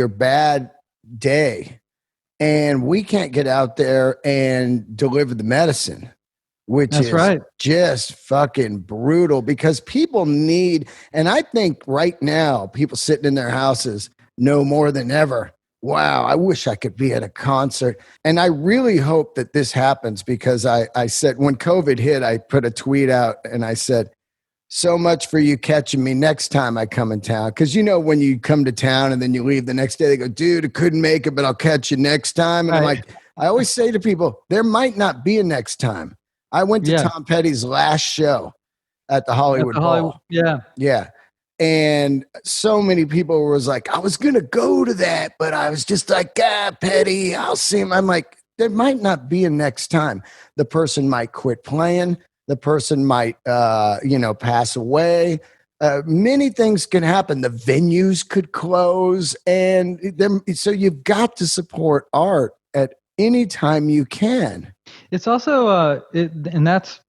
S1: bad day. And we can't get out there and deliver the medicine, which is just fucking brutal because people need, and I think right now, people sitting in their houses know more than ever, wow, I wish I could be at a concert. And I really hope that this happens because I said, when COVID hit, I put a tweet out and I said, so much for you catching me next time I come in town. Because when you come to town and then you leave the next day, they go, dude, I couldn't make it, but I'll catch you next time. And I'm like, I always say to people, there might not be a next time. I went to Tom Petty's last show at the Hollywood Bowl. Yeah. And so many people was like, I was going to go to that, but I was just like, Petty, I'll see him. I'm like, there might not be a next time. The person might quit playing. The person might, pass away. Many things can happen. The venues could close. So you've got to support art at any time you can.
S2: It's also, and that's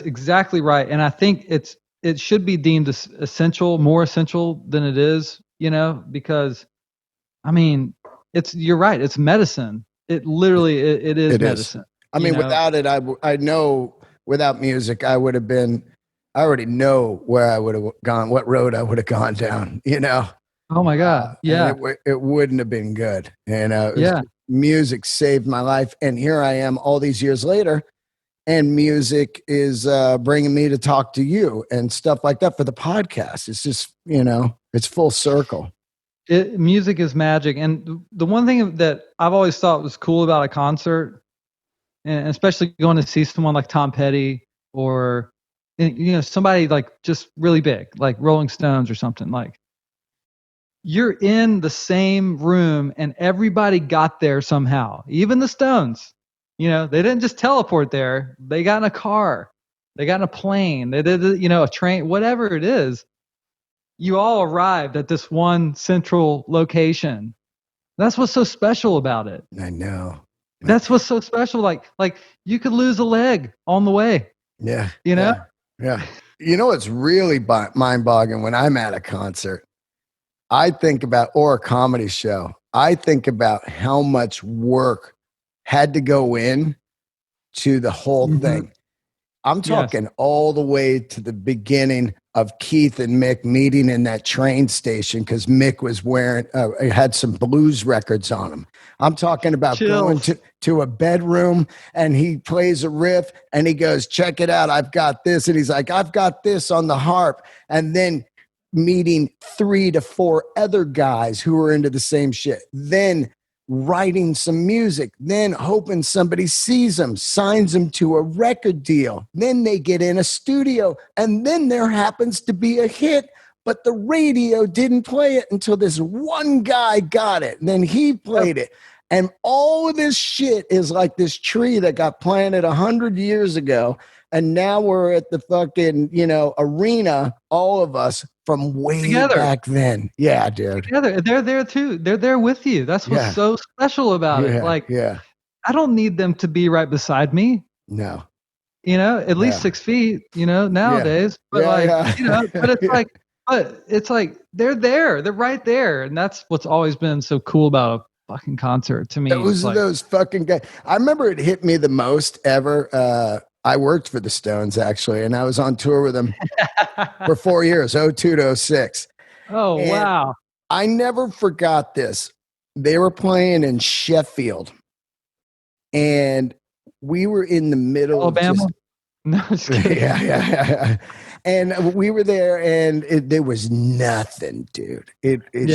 S2: exactly right. And I think it should be deemed essential, more essential than it is, because, you're right. It's medicine. It literally, it is medicine.
S1: Without it, I know without music, I already know where I would have gone, what road I would have gone down,
S2: Oh my God.
S1: It wouldn't have been good. Music saved my life. And here I am all these years later. and music is bringing me to talk to you and stuff like that for the podcast. It's just, it's full circle.
S2: Music is magic. And the one thing that I've always thought was cool about a concert, and especially going to see someone like Tom Petty or, somebody like just really big, like Rolling Stones or something, like you're in the same room and everybody got there somehow. Even the Stones, they didn't just teleport there. They got in a car, they got in a plane, they did, a train, whatever it is. You all arrived at this one central location. That's what's so special about it.
S1: I know.
S2: That's what's so special. Like you could lose a leg on the way.
S1: Yeah.
S2: Yeah.
S1: It's really mind-boggling when I'm at a concert. I think about, or a comedy show, I think about how much work had to go in to the whole thing. I'm talking all the way to the beginning of Keith and Mick meeting in that train station because Mick was wearing, had some blues records on him. I'm talking about going to a bedroom and he plays a riff and he goes, check it out, I've got this. And he's like, I've got this on the harp. And then meeting 3 to 4 other guys who are into the same shit. Then writing some music, then hoping somebody sees them, signs them to a record deal. Then they get in a studio, and then there happens to be a hit, but the radio didn't play it until this one guy got it. And then he played it. And all of this shit is like this tree that got planted 100 years ago. And now we're at the fucking, arena, all of us from way back then. Yeah, dude.
S2: Together. They're there too. They're there with you. That's what's so special about it. Like, I don't need them to be right beside me.
S1: No.
S2: At least 6 feet, nowadays. But but it's like they're there. They're right there. And that's what's always been so cool about a fucking concert to me.
S1: Those fucking guys. I remember it hit me the most ever. I worked for the Stones, actually, and I was on tour with them for 4 years, 02 to 06.
S2: Oh, and wow.
S1: I never forgot this. They were playing in Sheffield, and we were in the middle
S2: Alabama? No, just kidding.
S1: Yeah. And we were there, and there was nothing, dude.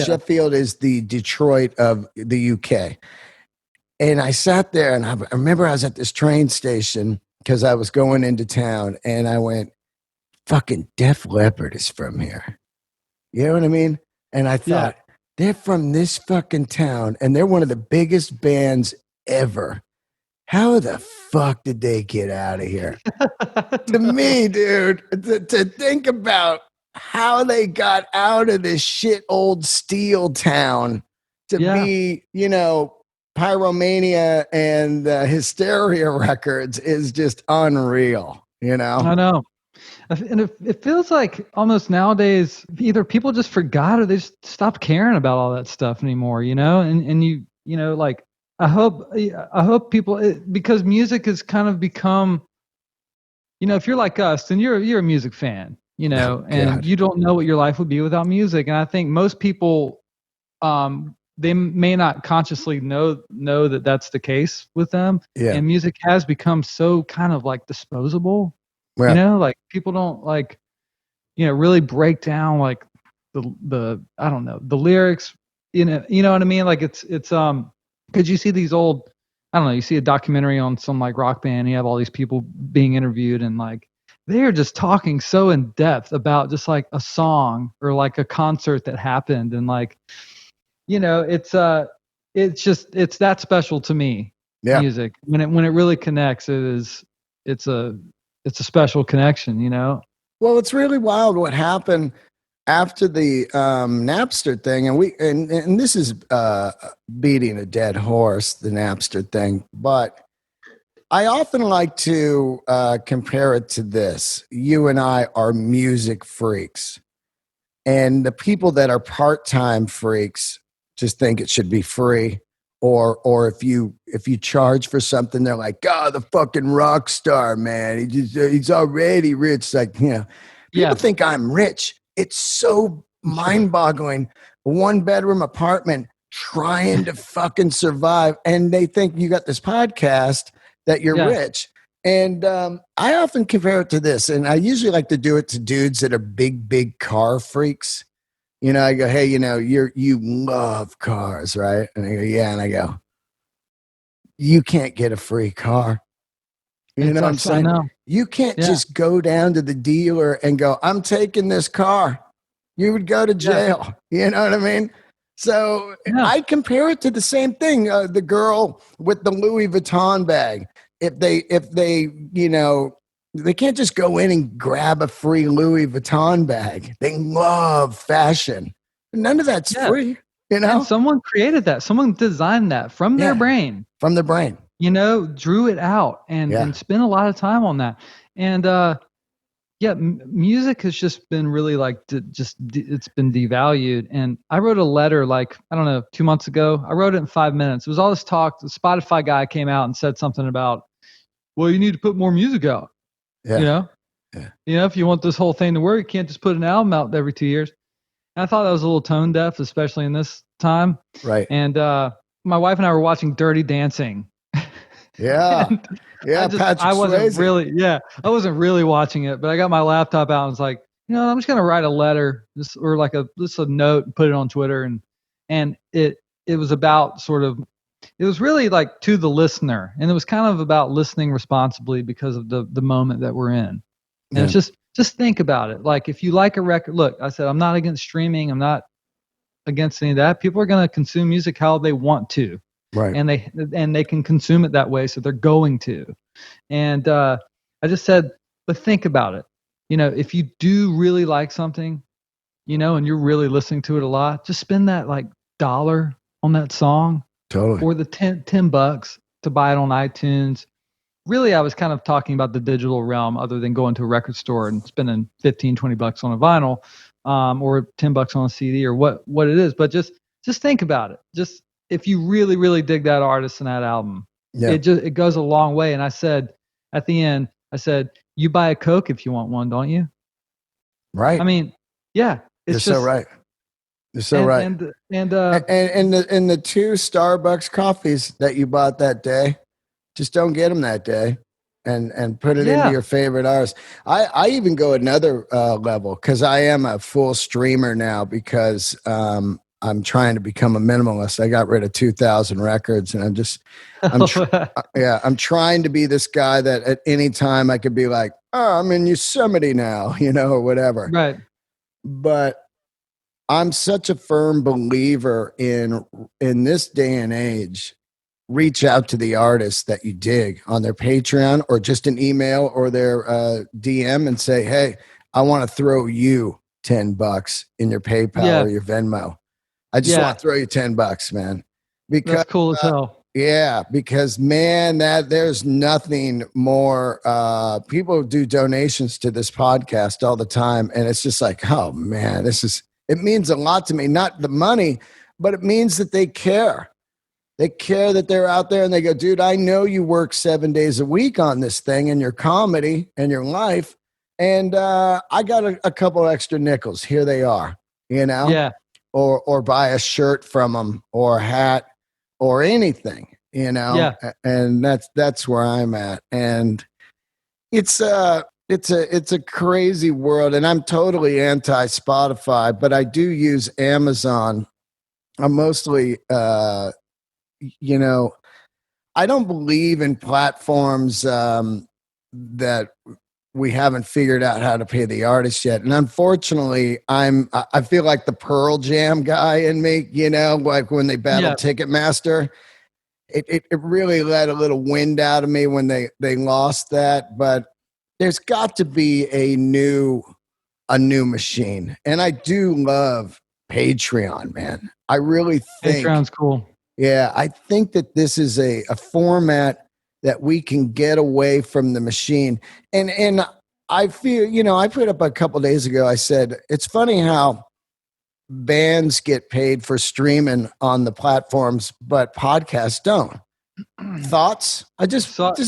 S1: Sheffield is the Detroit of the UK. And I sat there, and I remember I was at this train station, because I was going into town and I went, fucking Def Leppard is from here. You know what I mean? And I thought, they're from this fucking town and they're one of the biggest bands ever. How the fuck did they get out of here? To me, dude, to think about how they got out of this shit old steel town to be, Pyromania and Hysteria Records is just unreal, I
S2: know. And it feels like almost nowadays, either people just forgot or they just stopped caring about all that stuff anymore, and like, I hope people, because music has kind of become, if you're like us, then you're a music fan, and you don't know what your life would be without music. And I think most people, they may not consciously know that that's the case with them. Yeah. And music has become so kind of like disposable, like people don't like, really break down like the I don't know, the lyrics, you know what I mean? Like it's because you see these old, I don't know, you see a documentary on some like rock band, you have all these people being interviewed and like, they're just talking so in depth about just like a song or like a concert that happened. And like, it's that special to me. Music when it really connects, it's a special connection.
S1: Well, it's really wild what happened after the Napster thing, and this is beating a dead horse, the Napster thing, but I often like to compare it to this. You and I are music freaks, and the people that are part-time freaks just think it should be free, or if you charge for something, they're like, "God, the fucking rock star, man, he's already rich." Like, people think I'm rich. It's so mind-boggling. A 1-bedroom apartment, trying to fucking survive, and they think you got this podcast that you're rich. And I often compare it to this, and I usually like to do it to dudes that are big car freaks. You know, I go, hey, you know, you love cars, right? And they go, yeah. And I go, you can't get a free car. You know what I'm
S2: I
S1: saying?
S2: know.
S1: You can't
S2: Yeah.
S1: just go down to the dealer and go, I'm taking this car. You would go to jail. You know what I mean? So
S2: Yeah.
S1: I compare it to the same thing. The girl with the Louis Vuitton bag. If they, you know, they can't just go in and grab a free Louis Vuitton bag. They love fashion. None of that's
S2: Yeah.
S1: free, you know?
S2: And someone created that. Someone designed that from their brain.
S1: From the brain.
S2: You know, drew it out and spent a lot of time on that. And music has just been really like it's been devalued. And I wrote a letter like, I don't know, 2 months ago. I wrote it in 5 minutes. It was all this talk. The Spotify guy came out and said something about, well, you need to put more music out.
S1: Yeah.
S2: You know? Yeah. You know, if you want this whole thing to work, you can't just put an album out every 2 years. And I thought that was a little tone deaf, especially in this time.
S1: Right.
S2: And my wife and I were watching Dirty Dancing.
S1: Yeah. Yeah.
S2: I wasn't really watching it, but I got my laptop out and was like, you know, I'm just gonna write a letter, or like a note, and put it on Twitter, and it was about it was really like to the listener, and it was kind of about listening responsibly because of the moment that we're in. And it's just think about it. Like, if you like a record, look, I said I'm not against streaming, I'm not against any of that. People are gonna consume music how they want to.
S1: Right.
S2: And they can consume it that way, so they're going to. And I just said, but think about it. You know, if you do really like something, you know, and you're really listening to it a lot, just spend that like $1 on that song.
S1: Totally.
S2: Or the $10 to buy it on iTunes. Really, I was kind of talking about the digital realm, other than going to a record store and spending $15-20 on a vinyl, or $10 on a CD, or what it is. But just think about it. Just, if you really, really dig that artist and that album, it goes a long way. And I said at the end, you buy a Coke if you want one, don't you?
S1: Right.
S2: I mean, yeah.
S1: You're so right. You're so right. And the 2 Starbucks coffees that you bought that day, just don't get them that day, and put it into your favorite artist. I even go another level, because I am a full streamer now, because I'm trying to become a minimalist. I got rid of 2,000 records, and I'm trying to be this guy that at any time I could be like, oh, I'm in Yosemite now, you know, or whatever.
S2: Right.
S1: But I'm such a firm believer in this day and age, reach out to the artists that you dig on their Patreon, or just an email or their DM, and say, hey, I want to throw you $10 in your PayPal or your Venmo. I just want to throw you $10, man. Because
S2: that's cool as hell.
S1: Yeah, because man, there's nothing more. People do donations to this podcast all the time, and it's just like, oh man, it means a lot to me. Not the money, but it means that they care. They care that they're out there, and they go, dude, I know you work 7 days a week on this thing and your comedy and your life, and I got a couple extra nickels. Here they are, you know?
S2: Yeah.
S1: Or buy a shirt from them, or a hat, or anything, you know?
S2: Yeah.
S1: And that's where I'm at. And it's a crazy world, and I'm totally anti Spotify, but I do use Amazon. I'm mostly, you know, I don't believe in platforms that we haven't figured out how to pay the artist yet. And unfortunately, I feel like the Pearl Jam guy in me, you know, like when they battled Ticketmaster, it really let a little wind out of me when they lost that. But there's got to be a new machine. And I do love Patreon, man. I really think
S2: Patreon's cool.
S1: Yeah, I think that this is a format that we can get away from the machine. And I feel, you know, I put up a couple days ago, I said, it's funny how bands get paid for streaming on the platforms, but podcasts don't. Thoughts? It's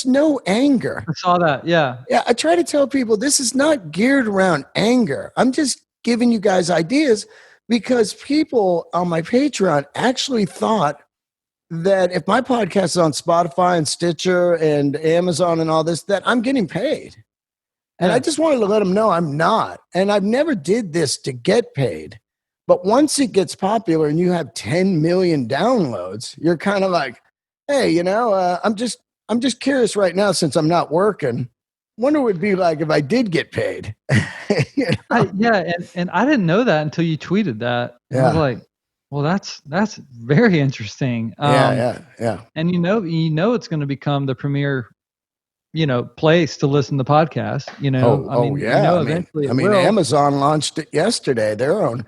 S1: no anger.
S2: I saw that. Yeah.
S1: Yeah. I try to tell people this is not geared around anger. I'm just giving you guys ideas, because people on my Patreon actually thought that if my podcast is on Spotify and Stitcher and Amazon and all this, that I'm getting paid. And I just wanted to let them know I'm not. And I've never did this to get paid. But once it gets popular and you have 10 million downloads, you're kind of like, hey, you know, I'm just curious right now since I'm not working. Wonder what it'd be like if I did get paid. You know?
S2: And I didn't know that until you tweeted that. I was like, well, that's very interesting.
S1: Yeah.
S2: And you know it's going to become the premier, you know, place to listen to podcasts. You know, eventually
S1: I mean, Amazon launched it yesterday. Their own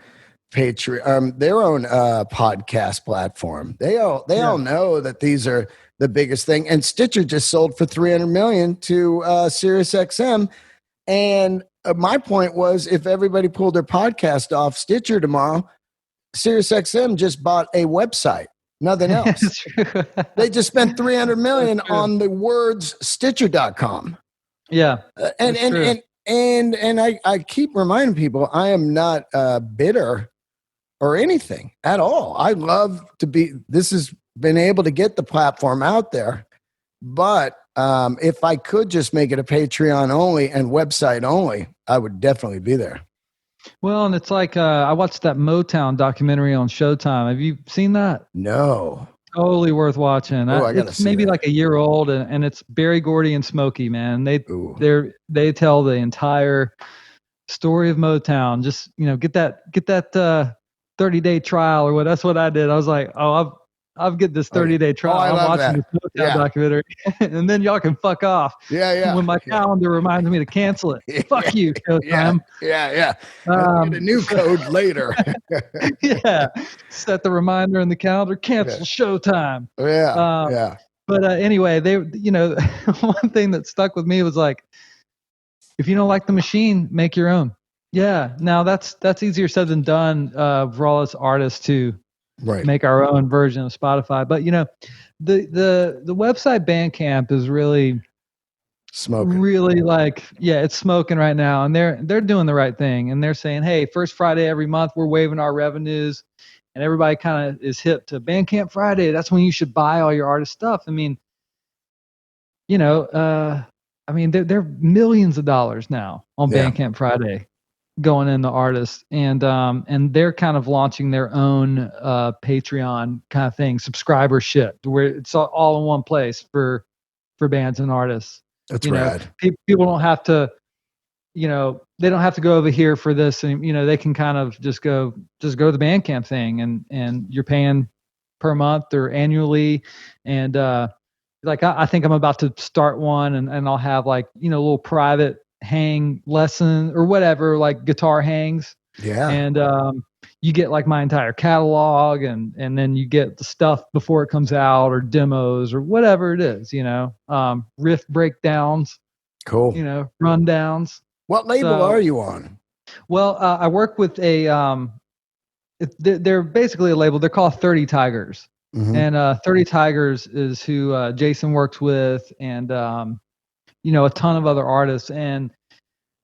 S1: Patreon, their own podcast platform. They all know that these are the biggest thing. And Stitcher just sold for $300 million to SiriusXM. And my point was, if everybody pulled their podcast off Stitcher tomorrow, SiriusXM just bought a website, nothing else. They just spent $300 million on the words Stitcher.com.
S2: Yeah,
S1: and I keep reminding people I am not bitter or anything at all. I love to be. This has been able to get the platform out there, but if I could just make it a Patreon only and website only, I would definitely be there.
S2: Well, and it's like I watched that Motown documentary on Showtime. Have you seen that?
S1: No.
S2: Totally worth watching. It's maybe like a year old, and it's Berry Gordy and Smokey, man. They tell the entire story of Motown. Just, you know, get that 30-day trial or what. That's what I did. I was like, I'll get this 30-day trial. I'm watching this Motown documentary, and then y'all can fuck off.
S1: Yeah.
S2: When my calendar reminds me to cancel it. Fuck you, Showtime.
S1: Yeah. Get a new code later.
S2: Yeah. Set the reminder in the calendar. Cancel Showtime.
S1: Yeah.
S2: But anyway, they, you know, one thing that stuck with me was like, if you don't like the machine, make your own. Yeah. Now that's easier said than done for all us artists to make our own version of Spotify. But you know, the website Bandcamp is really
S1: smoking.
S2: Really, like, it's smoking right now, and they're doing the right thing, and they're saying, hey, first Friday every month we're waiving our revenues, and everybody kind of is hip to Bandcamp Friday. That's when you should buy all your artist stuff. I mean, you know, they're millions of dollars now on Bandcamp Friday going in the artists, and they're kind of launching their own Patreon kind of thing, subscribership, where it's all in one place for bands and artists.
S1: That's rad.
S2: People don't have to, you know, they don't have to go over here for this, and you know, they can kind of just go to the Bandcamp thing, and you're paying per month or annually, and like I think I'm about to start one, and I'll have, like, you know, a little private hang lesson or whatever, like guitar hangs.
S1: Yeah.
S2: And you get like my entire catalog, and then you get the stuff before it comes out, or demos or whatever it is, you know, riff breakdowns.
S1: Cool.
S2: You know, rundowns.
S1: What label are you on?
S2: Well, I work with they're basically a label. They're called 30 Tigers. Mm-hmm. And 30 Tigers is who Jason works with, and you know, a ton of other artists, and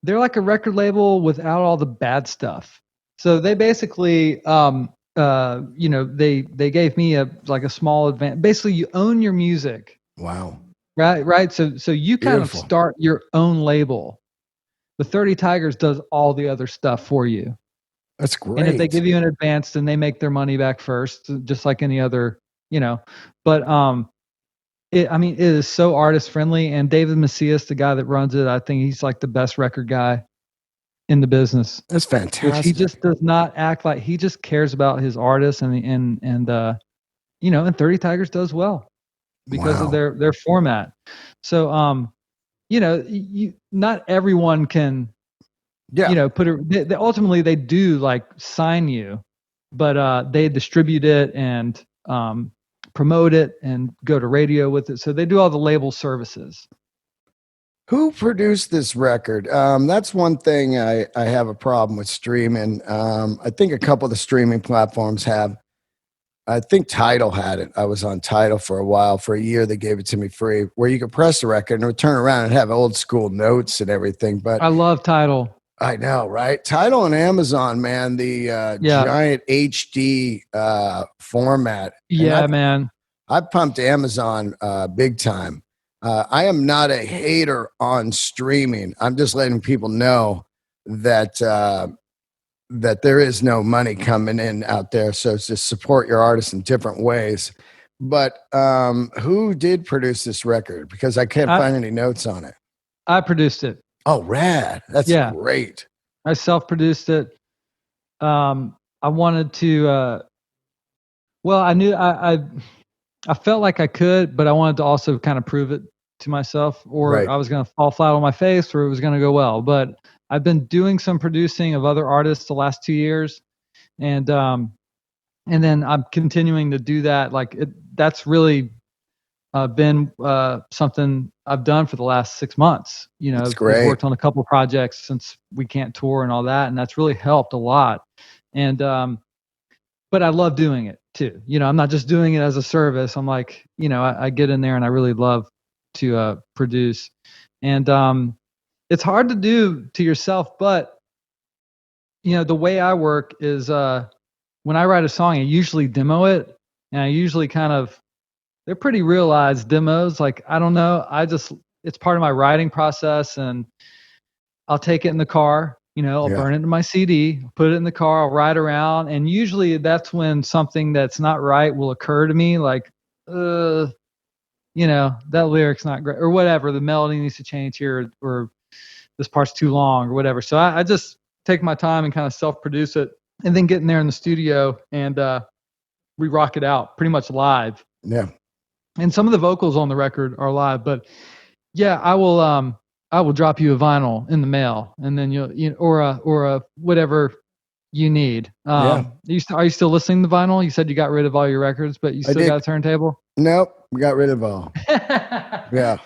S2: they're like a record label without all the bad stuff. So they basically, you know, they gave me a small advance. Basically, you own your music.
S1: Wow.
S2: Right. So you kind of start your own label. The 30 Tigers does all the other stuff for you.
S1: That's great.
S2: And if they give you an advance, then they make their money back first, just like any other, you know. But it is so artist friendly, and David Macias, the guy that runs it, I think he's like the best record guy in the business.
S1: That's fantastic.
S2: He just does not act like, he just cares about his artists, and you know, and 30 Tigers does well because of their format. So you know, not everyone can, you know, they ultimately they do like sign you, but they distribute it and promote it and go to radio with it. So they do all the label services.
S1: Who produced this record? That's one thing I have a problem with streaming. I think a couple of the streaming platforms have. I think Tidal had it. I was on Tidal for a while. For a year, they gave it to me free, where you could press the record and it would turn around and have old school notes and everything. But
S2: I love Tidal.
S1: I know, right? Tidal and Amazon, man, the giant HD format.
S2: Yeah, man.
S1: I pumped Amazon big time. I am not a hater on streaming. I'm just letting people know that that there is no money coming in out there. So it's just support your artists in different ways. But who did produce this record? Because I can't find any notes on it.
S2: I produced it.
S1: Oh, rad. That's great.
S2: I self-produced it. I wanted to, well, I knew I felt like I could, but I wanted to also kind of prove it to myself, or I was going to fall flat on my face, or it was going to go well. But I've been doing some producing of other artists the last 2 years, and then I'm continuing to do that. Like that's really been something I've done for the last 6 months. You know, I've worked on a couple of projects since we can't tour and all that, and that's really helped a lot. And but I love doing it too. You know, I'm not just doing it as a service. I'm like, you know, I get in there and I really love to produce. And it's hard to do to yourself, but you know, the way I work is when I write a song, I usually demo it, and I usually they're pretty realized demos. Like, I don't know, it's part of my writing process, and I'll take it in the car. You know, I'll burn it in my CD, put it in the car, I'll ride around. And usually that's when something that's not right will occur to me, like, you know, that lyric's not great, or whatever. The melody needs to change here, or this part's too long, or whatever. So I just take my time and kind of self-produce it, and then get in there in the studio and we rock it out pretty much live.
S1: Yeah.
S2: And some of the vocals on the record are live, but yeah, I will drop you a vinyl in the mail, and then or a whatever you need. Are you still listening to vinyl? You said you got rid of all your records, but you still got a turntable?
S1: Nope, we got rid of all. Yeah.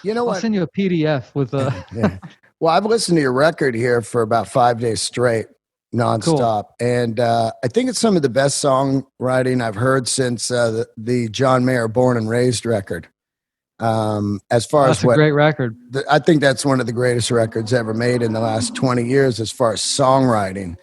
S1: You know what?
S2: I'll send you a PDF with a.
S1: Yeah. Well, I've listened to your record here for about 5 days straight, nonstop, and I think it's some of the best songwriting I've heard since the John Mayer Born and Raised record. As far
S2: that's
S1: as what,
S2: a great record.
S1: I think that's one of the greatest records ever made in the last 20 years as far as songwriting.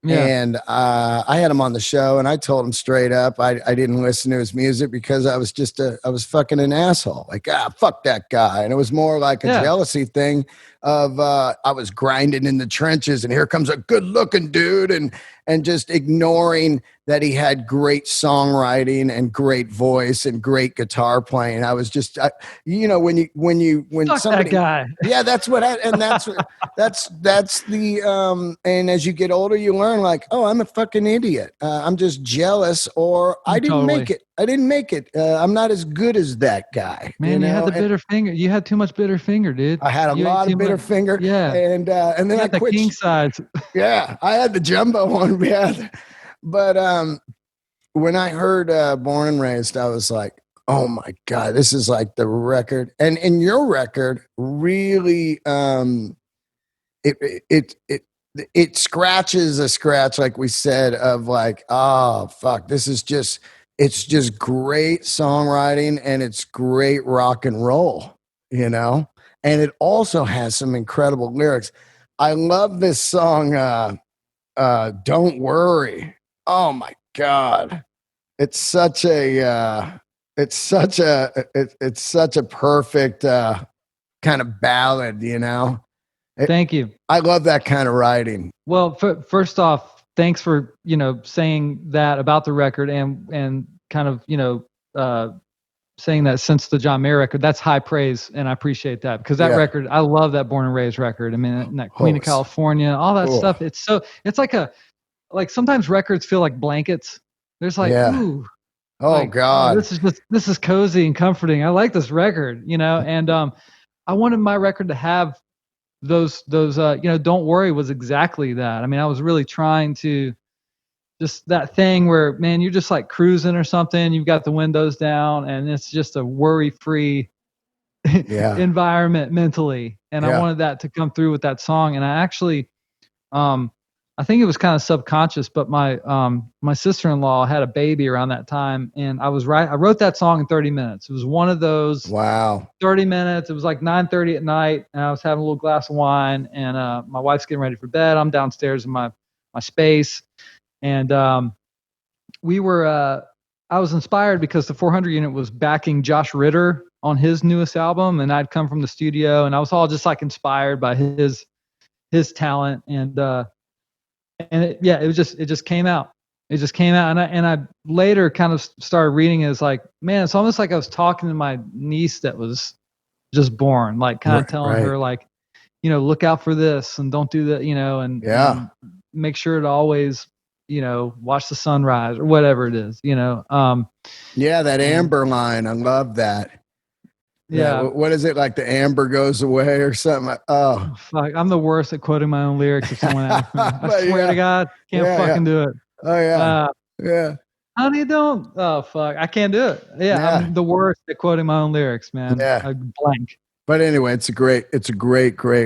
S1: Yeah. And I had him on the show, and I told him straight up I didn't listen to his music because I was fucking an asshole. Like, fuck that guy. And it was more like a jealousy thing of I was grinding in the trenches, and here comes a good looking dude, and just ignoring that he had great songwriting and great voice and great guitar playing. I was just, you know, when
S2: fuck
S1: somebody,
S2: that guy.
S1: Yeah, that's the, and as you get older, you learn like, oh, I'm a fucking idiot. I'm just jealous, or I didn't make it. I'm not as good as that guy.
S2: Man, you had the bitter finger. You had too much bitter finger, dude.
S1: I had a lot of bitter finger.
S2: Yeah.
S1: And then I quit.
S2: The king size.
S1: Yeah. I had the jumbo one. Yeah. But when I heard Born and Raised, I was like, oh my God, this is like the record. And in your record, really, it scratches a scratch, like we said, of like, oh fuck, it's just great songwriting, and it's great rock and roll, you know? And it also has some incredible lyrics. I love this song, Don't Worry. Oh my God. It's such a perfect kind of ballad, you know?
S2: Thank you.
S1: I love that kind of writing.
S2: Well, first off, thanks for, you know, saying that about the record, and kind of, you know, saying that since the John Mayer record. That's high praise, and I appreciate that, because that record, I love that Born and Raised record. I mean, and that Queen of California, all that stuff. It's like sometimes records feel like blankets. There's like, ooh.
S1: Oh, like, God.
S2: This is cozy and comforting. I like this record, you know, and I wanted my record to have those you know, Don't Worry was exactly that. I mean, I was really trying to just that thing where, man, you're just like cruising or something, you've got the windows down, and it's just a worry-free environment mentally. And I wanted that to come through with that song. And I actually I think it was kind of subconscious, but my sister-in-law had a baby around that time, and I wrote that song in 30 minutes. It was one of those 30 minutes. It was like 9:30 at night, and I was having a little glass of wine, and my wife's getting ready for bed. I'm downstairs in my space, and I I was inspired because the 400 unit was backing Josh Ritter on his newest album, and I'd come from the studio, and I was all just like inspired by his talent, and it just came out. It just came out, and I later kind of started reading it as like, man, it's almost like I was talking to my niece that was just born, like kind of telling her like, you know, look out for this and don't do that, you know, and make sure to always, you know, watch the sunrise or whatever it is, you know.
S1: That amber line, I love that.
S2: Yeah.
S1: What is it, like the amber goes away or something? Oh
S2: fuck, I'm the worst at quoting my own lyrics. If someone asks me, I swear to God, can't fucking do it.
S1: Oh yeah.
S2: Honey, don't. Oh fuck, I can't do it. Yeah, I'm the worst at quoting my own lyrics, man.
S1: Yeah.
S2: I blank.
S1: But anyway, it's a great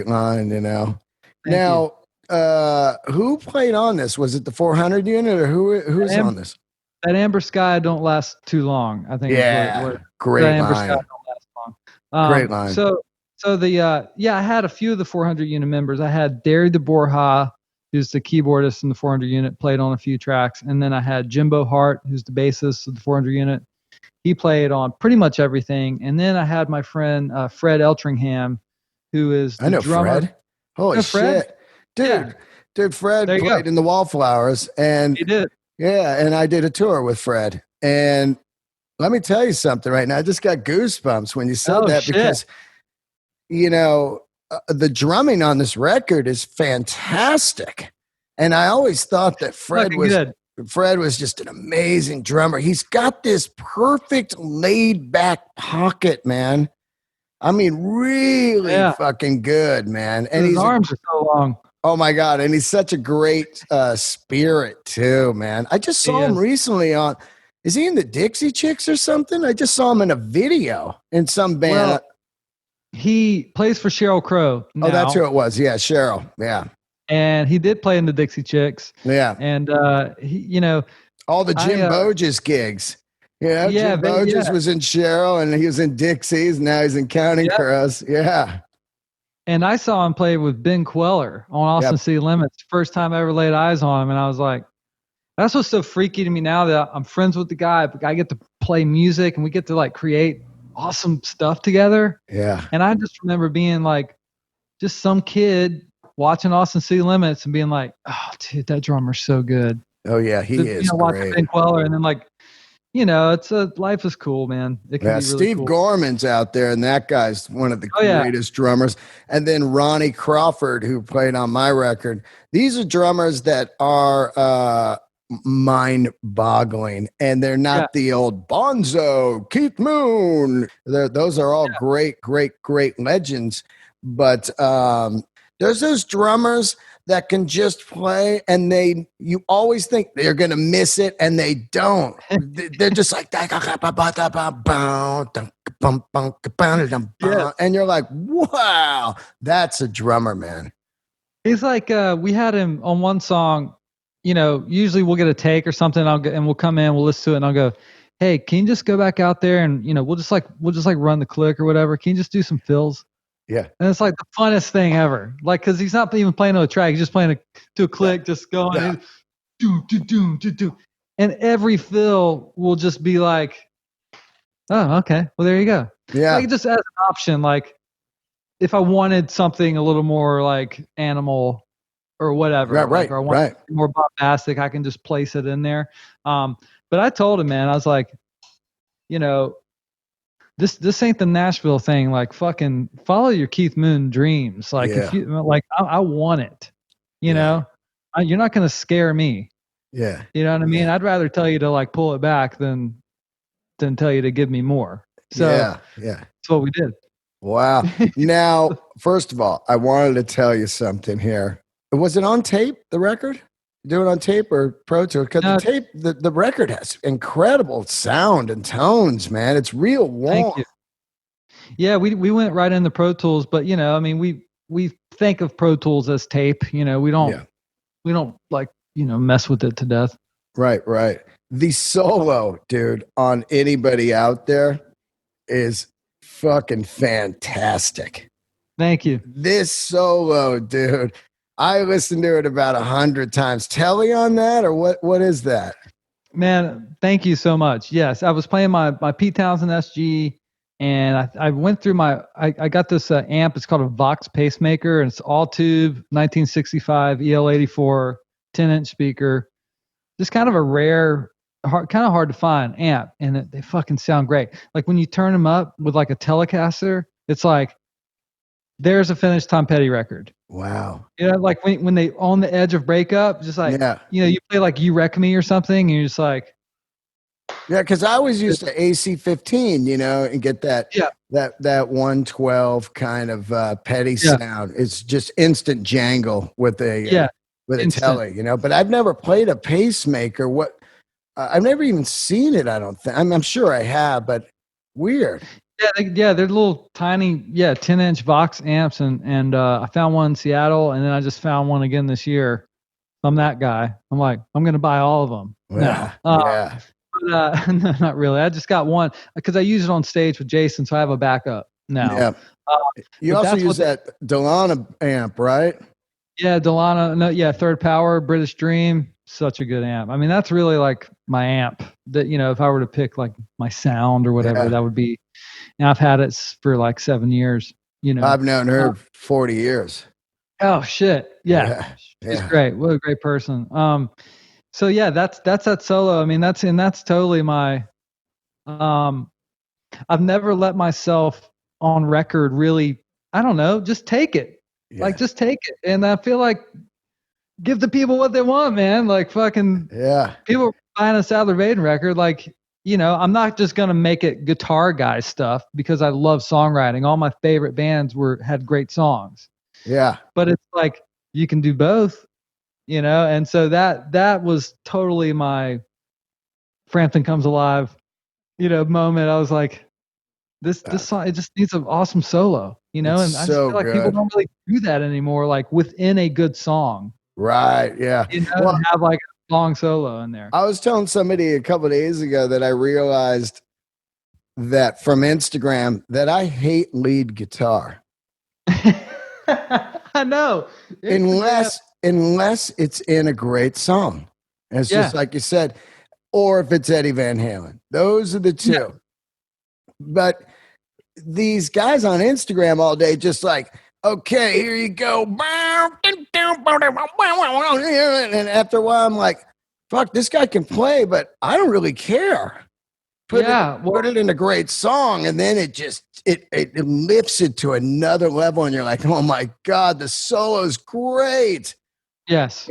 S1: line, you know.
S2: Thank
S1: you. Who played on this? Was it the 400 unit or who's on this?
S2: That Amber Sky don't last too long, I think.
S1: Great line.
S2: Amber Sky don't last long.
S1: Great line.
S2: So the I had a few of the 400 unit members. I had Derry de Borja, who's the keyboardist in the 400 unit, played on a few tracks, and then I had Jimbo Hart, who's the bassist of the 400 unit. He played on pretty much everything. And then I had my friend Fred Eltringham, who is the drummer.
S1: Fred. Holy shit. Dude, Fred played in the Wallflowers, and
S2: he did.
S1: Yeah, and I did a tour with Fred. And let me tell you something right now. I just got goosebumps when you said that because, you know, the drumming on this record is fantastic. And I always thought that Fred was just an amazing drummer. He's got this perfect laid back pocket, man. I mean, really fucking good, man. And
S2: his arms are so long.
S1: Oh my God. And he's such a great spirit too, man. I just saw him recently is he in the Dixie Chicks or something? I just saw him in a video in some band.
S2: Well, he plays for Sheryl Crow now.
S1: Oh, that's who it was. Yeah, Sheryl. Yeah.
S2: And he did play in the Dixie Chicks.
S1: Yeah.
S2: And he, you know,
S1: all the Jim Boges gigs. Yeah, Jim Boges was in Sheryl, and he was in Dixie's. Now he's in Counting Crows. Yeah.
S2: And I saw him play with Ben Queller on Austin City Limits. First time I ever laid eyes on him. And I was like, that's what's so freaky to me now, that I'm friends with the guy, but I get to play music and we get to like create awesome stuff together.
S1: Yeah.
S2: And I just remember being like, just some kid watching Austin City Limits and being like, oh, dude, that drummer's so good.
S1: Oh, yeah, he is.
S2: You know, watching Ben Queller, and then like, you know, life is cool, man. It can be really
S1: Steve
S2: cool.
S1: Gorman's out there, and that guy's one of the greatest drummers. And then Ronnie Crawford, who played on my record. These are drummers that are mind-boggling, and they're not the old Bonzo, Keith Moon. Those are all great legends. But there's those drummers that can just play, and you always think they're going to miss it, and they don't. They're just like, and you're like, wow, that's a drummer, man.
S2: He's like, we had him on one song, you know, usually we'll get a take or something, and we'll come in, we'll listen to it, and I'll go, hey, can you just go back out there and, you know, we'll just run the click or whatever. Can you just do some fills?
S1: Yeah.
S2: And it's like the funnest thing ever. Like, cause he's not even playing on a track. He's just playing to a click, just going, do. And every fill will just be like, oh, okay. Well, there you go.
S1: Yeah.
S2: Like, just as an option, like if I wanted something a little more like animal or whatever, or I want more bombastic, I can just place it in there. But I told him, man, I was like, you know, This ain't the Nashville thing. Like, fucking follow your Keith Moon dreams. Like, if you like, I want it. You know, you're not gonna scare me.
S1: Yeah,
S2: you know what I mean. I'd rather tell you to like pull it back than tell you to give me more. So that's what we did.
S1: Wow. Now, first of all, I wanted to tell you something here. Was it on tape? The record? Do it on tape or Pro Tool? Because the tape, the record has incredible sound and tones, man. It's real warm.
S2: Thank you. Yeah, we went right into Pro Tools, but you know, I mean, we think of Pro Tools as tape. You know, we don't like, you know, mess with it to death.
S1: Right. The solo, dude, on Anybody Out There is fucking fantastic.
S2: Thank you.
S1: This solo, dude. I listened to it about 100 times. Telly on that, or what is that?
S2: Man, thank you so much. Yes, I was playing my Pete Townsend SG, and I went through I got this amp. It's called a Vox Pacemaker, and it's all tube, 1965 EL84, 10-inch speaker. Just kind of a rare, kind of hard to find amp, and they fucking sound great. Like when you turn them up with like a Telecaster, it's like there's a finished Tom Petty record.
S1: Wow.
S2: You know, like when they on the edge of breakup, just like you play like You Wreck Me or something, and you're just like,
S1: yeah, because I always used to AC-15, and get that 112 kind of Petty sound. It's just instant jangle with a telly, But I've never played a pacemaker. I've never even seen it. I don't think. I'm sure I have, but weird.
S2: Yeah, they're little tiny, 10-inch Vox amps, and I found one in Seattle, and then I just found one again this year. I'm that guy. I'm like, I'm gonna buy all of them.
S1: Yeah,
S2: But, no, not really. I just got one because I use it on stage with Jason, so I have a backup now.
S1: Yeah. You also use that Delana amp, right?
S2: Yeah, Delana. No, Third Power, British Dream. Such a good amp. I mean, that's really like my amp. That if I were to pick like my sound or whatever, that would be. And I've had it for like 7 years.
S1: I've known her 40 years.
S2: Oh shit! Yeah. She's great. What a great person. So yeah, that's that solo. I mean, that's totally my. I've never let myself on record really. I don't know. Just take it. Yeah. Like just take it, and I feel like give the people what they want, man. Like fucking people buying a Sadler Vaden record, like. I'm not just going to make it guitar guy stuff because I love songwriting. All my favorite bands had great songs.
S1: Yeah.
S2: But it's like, you can do both, and so that was totally my Frampton Comes Alive, moment. I was like, this song, it just needs an awesome solo, and I just feel like people don't really do that anymore, like within a good song.
S1: Right. Yeah.
S2: Have like long solo in there.
S1: I was telling somebody a couple of days ago that I realized that from Instagram that I hate lead guitar.
S2: I know.
S1: Unless it's in a great song. And it's just like you said, or if it's Eddie Van Halen. Those are the two. Yeah. But these guys on Instagram all day just like, okay, here you go. And after a while, I'm like, fuck, this guy can play, but I don't really care. Put it in a great song, and then it just it lifts it to another level, and you're like, oh my God, the solo's great.
S2: Yes.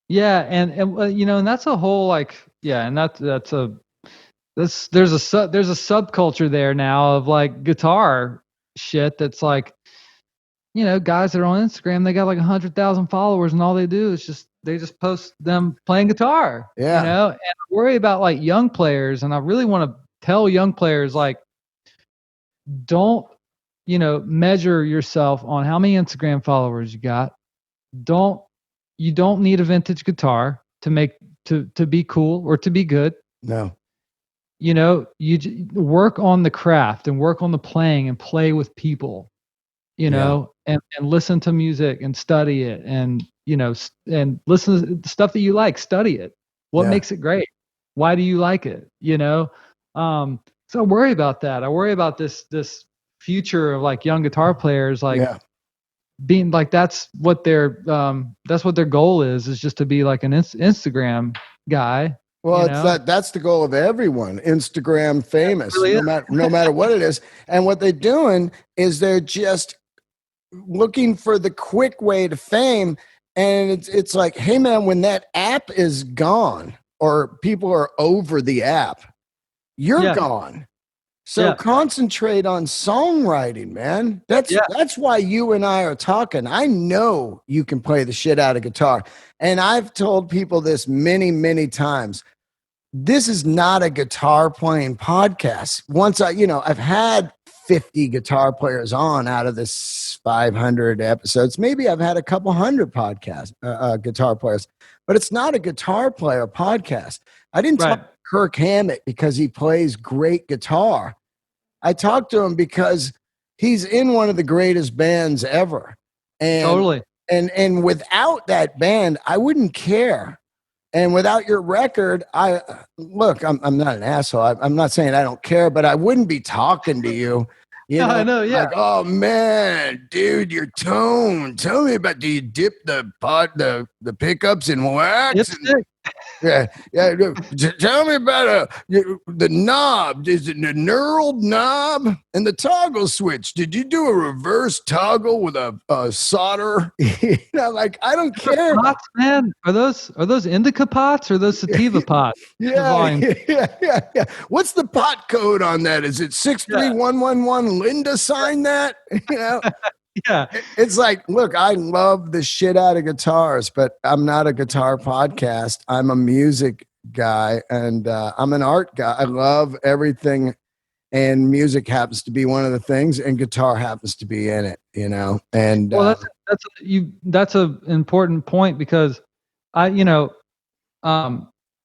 S1: Yeah,
S2: and and that's a whole like, and there's a subculture there now of like guitar shit that's like, guys that are on Instagram, they got like 100,000 followers, and all they do is they just post them playing guitar.
S1: Yeah.
S2: And I worry about like young players, and I really want to tell young players like, don't, measure yourself on how many Instagram followers you got. You don't need a vintage guitar to be cool or to be good.
S1: No.
S2: You work on the craft and work on the playing and play with people. And listen to music and study it, and and listen to the stuff that you like, study it. What makes it great? Why do you like it? So I worry about that. I worry about this future of like young guitar players, like being like, that's what their goal is just to be like an Instagram guy.
S1: Well, that's the goal of everyone. Instagram famous, really no matter what it is. And what they're doing is they're just looking for the quick way to fame. And it's like, hey man, when that app is gone or people are over the app, you're gone. So concentrate on songwriting, man. That's why you and I are talking. I know you can play the shit out of guitar. And I've told people this many, many times. This is not a guitar playing podcast. Once I've had 50 guitar players on out of this 500 episodes. Maybe I've had a couple hundred guitar players, but it's not a guitar player podcast. I didn't talk to Kirk Hammett because he plays great guitar. I talked to him because he's in one of the greatest bands ever. And,
S2: totally.
S1: And without that band, I wouldn't care. And without your record, I'm not an asshole. I'm not saying I don't care, but I wouldn't be talking to you.
S2: I know, yeah.
S1: Like, oh man, dude, your tone. Tell me about. Do you dip the pickups in wax? Yeah. Tell me about the knob. Is it a knurled knob and the toggle switch? Did you do a reverse toggle with a solder? Like I don't care.
S2: Pots, man, are those indica pots or those sativa pots?
S1: Yeah. What's the pot code on that? Is it 63111? Linda signed that.
S2: Yeah.
S1: It's like, look, I love the shit out of guitars, but I'm not a guitar podcast. I'm a music guy, and I'm an art guy. I love everything, and music happens to be one of the things, and guitar happens to be in it, And
S2: well, that's an important point, because being a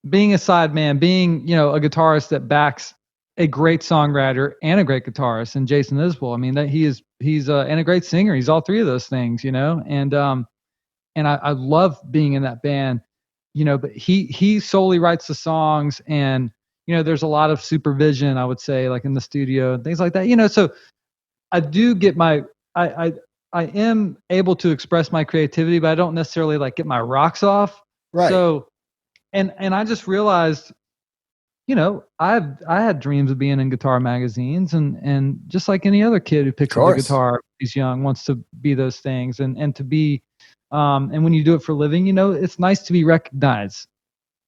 S2: sideman, being a guitarist that backs a great songwriter and a great guitarist, and Jason Isbell. I mean, that he's and a great singer. He's all three of those things, And I love being in that band, But he solely writes the songs, and there's a lot of supervision, I would say, like in the studio and things like that. So I do get I am able to express my creativity, but I don't necessarily like get my rocks off.
S1: Right.
S2: So, and I just realized, I had dreams of being in guitar magazines, and just like any other kid who picks up a guitar when he's young, wants to be those things, and to be, and when you do it for a living, it's nice to be recognized.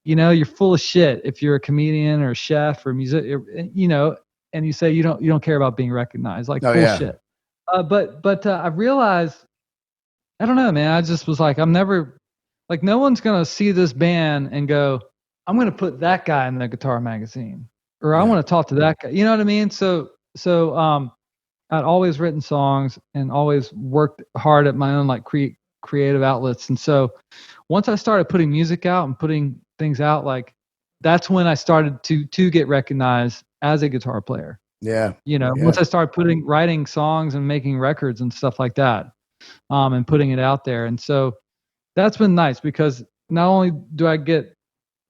S2: You're full of shit if you're a comedian or a chef or music, and you say you don't care about being recognized, like bullshit. But I realized, I don't know, man. I just was like, I'm never, like, no one's gonna see this band and go, I'm going to put that guy in the guitar magazine, or I want to talk to that guy. You know what I mean? So I'd always written songs and always worked hard at my own like creative outlets. And so once I started putting music out and putting things out, like that's when I started to get recognized as a guitar player.
S1: Yeah.
S2: Once I started writing songs and making records and stuff like that, and putting it out there. And so that's been nice, because not only do I get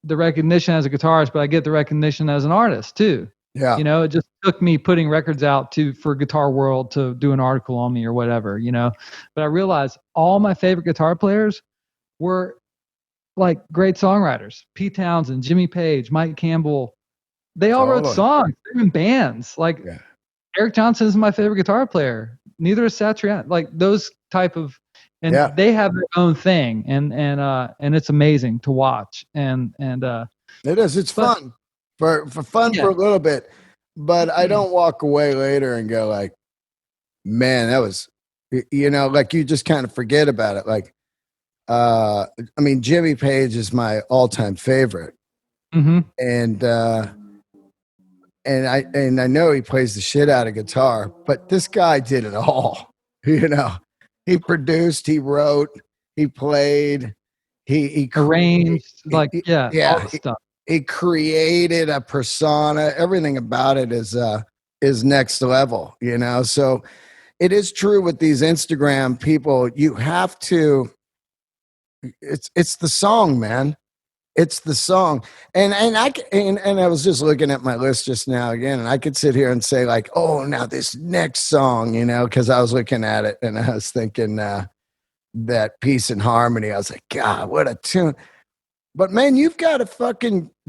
S2: the recognition as a guitarist, but I get the recognition as an artist too.
S1: Yeah.
S2: It just took me putting records out for Guitar World to do an article on me or whatever, but I realized all my favorite guitar players were like great songwriters. Pete Townsend, Jimmy Page, Mike Campbell. They all wrote songs. They're in bands. Like Eric Johnson is my favorite guitar player. Neither is Satriani. Like those type of, and they have their own thing, and it's amazing to watch. And
S1: it is. It's fun for fun for a little bit, but I don't walk away later and go like, man, that was, like you just kind of forget about it. Like, I mean, Jimmy Page is my all-time favorite, and I know he plays the shit out of guitar, but this guy did it all. He produced, he wrote, he played, he
S2: arranged, all the stuff.
S1: He created a persona. Everything about it is next level, So it is true with these Instagram people. You have to. It's the song, man. It's the song, and I was just looking at my list just now again, and I could sit here and say like, oh, now this next song, because I was looking at it and I was thinking that Peace and Harmony. I was like, God, what a tune! But man, you've got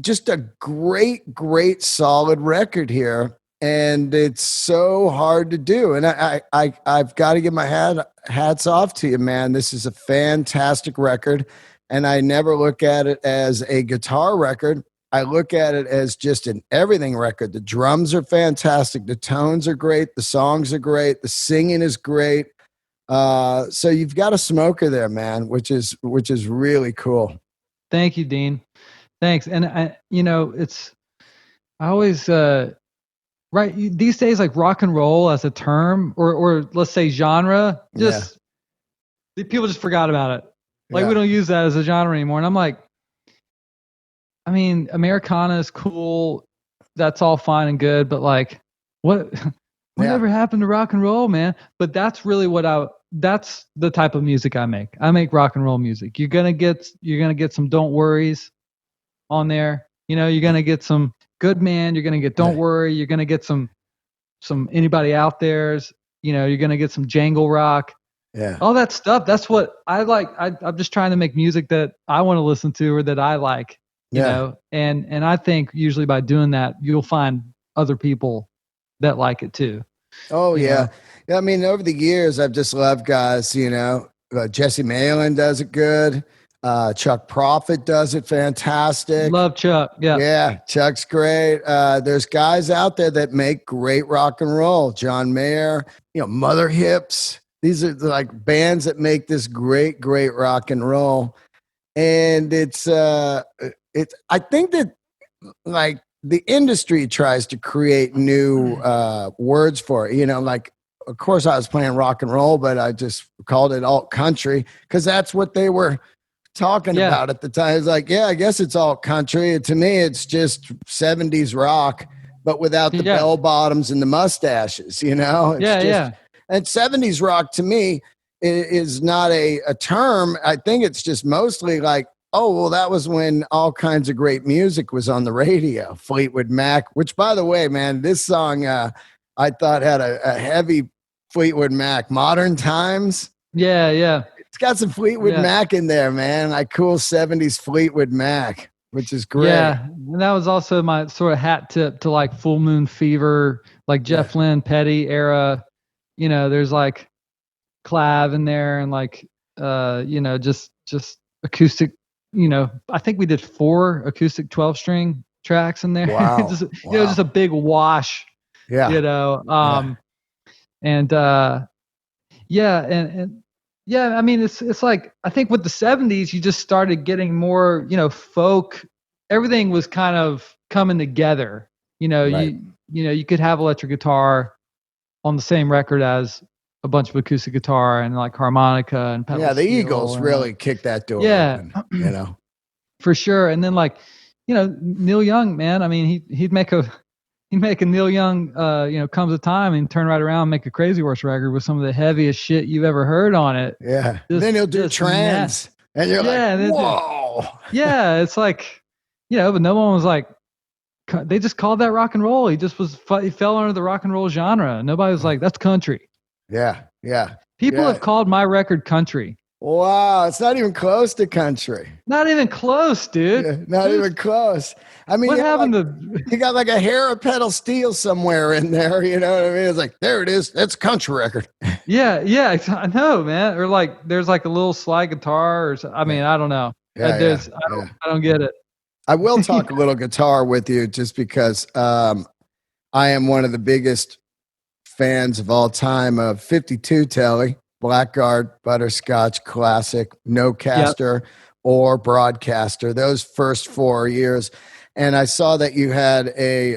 S1: just a great solid record here, and it's so hard to do. And I've got to give my hats off to you, man. This is a fantastic record. And I never look at it as a guitar record. I look at it as just an everything record. The drums are fantastic. The tones are great. The songs are great. The singing is great. So you've got a smoker there, man, which is really cool.
S2: Thank you, Dean. Thanks. And I always, right. These days, like rock and roll as a term or let's say genre, people just forgot about it. Like we don't use that as a genre anymore. And I'm like, I mean, Americana is cool. That's all fine and good. But like, whatever happened to rock and roll, man? But that's really that's the type of music I make. I make rock and roll music. You're gonna get some Don't Worries. on there. You know, you're gonna get some Good Man. You're gonna get Don't Worry. You're gonna get some Anybody Out There's. You know, you're gonna get some Jangle Rock.
S1: Yeah.
S2: All that stuff. That's what I like. I'm just trying to make music that I want to listen to or that I like. You know, and I think usually by doing that, you'll find other people that like it too.
S1: Oh yeah. I mean, over the years, I've just loved guys, you know, Jesse Malin does it good. Chuck Prophet does it fantastic.
S2: Love Chuck. Yeah.
S1: Yeah. Chuck's great. There's guys out there that make great rock and roll. John Mayer, you know, Mother Hips. These are like bands that make this great rock and roll. And I think that like the industry tries to create new words for it, you know, like, of course I was playing rock and roll, but I just called it alt country because that's what they were talking about at the time. It's like, yeah, I guess it's alt country. To me, it's just 70s rock, but without the bell bottoms and the mustaches, you know? It's And 70s rock to me is not a term. I think it's just mostly like, oh, well, that was when all kinds of great music was on the radio. Fleetwood Mac, which, by the way, man, this song I thought had a heavy Fleetwood Mac. Modern Times.
S2: Yeah.
S1: It's got some Fleetwood Mac in there, man. Like cool 70s Fleetwood Mac, which is great. Yeah,
S2: and that was also my sort of hat tip to like Full Moon Fever, like Jeff Lynne, Petty era. You know, there's like clav in there and like you know, just acoustic, you know, I think we did 4 acoustic 12-string tracks in there.
S1: Wow.
S2: You know, just a big wash.
S1: Yeah.
S2: You know, and I mean it's like I think with the 70s you just started getting more, you know, folk. Everything was kind of coming together. You know, you could have electric guitar on the same record as a bunch of acoustic guitar and like harmonica and pedal
S1: the
S2: steel
S1: Eagles really kicked that door open, you know.
S2: For sure. And then like, you know, Neil Young, man, I mean, he'd make a Neil Young, you know, Comes a Time and turn right around and make a Crazy Horse record with some of the heaviest shit you've ever heard on it.
S1: Yeah. Then he'll do Trans and you're like, whoa.
S2: It's like, you know, but no one was like, they just called that rock and roll. He fell under the rock and roll genre. Nobody was like, that's country.
S1: Yeah.
S2: People have called my record country.
S1: Wow, it's not even close to country.
S2: Not even close, dude.
S1: Yeah, not even close. I mean,
S2: what happened
S1: you got like a hair of pedal steel somewhere in there. You know what I mean? It's like, there it is. That's a country record.
S2: Yeah, I know, man. Or like, there's like a little slide guitar, or I mean, I don't know. I don't get it.
S1: I will talk a little guitar with you, just because I am one of the biggest fans of all time of 52 Telly, Blackguard, Butterscotch Classic, No Caster, or Broadcaster. Those first 4 years, and I saw that you had a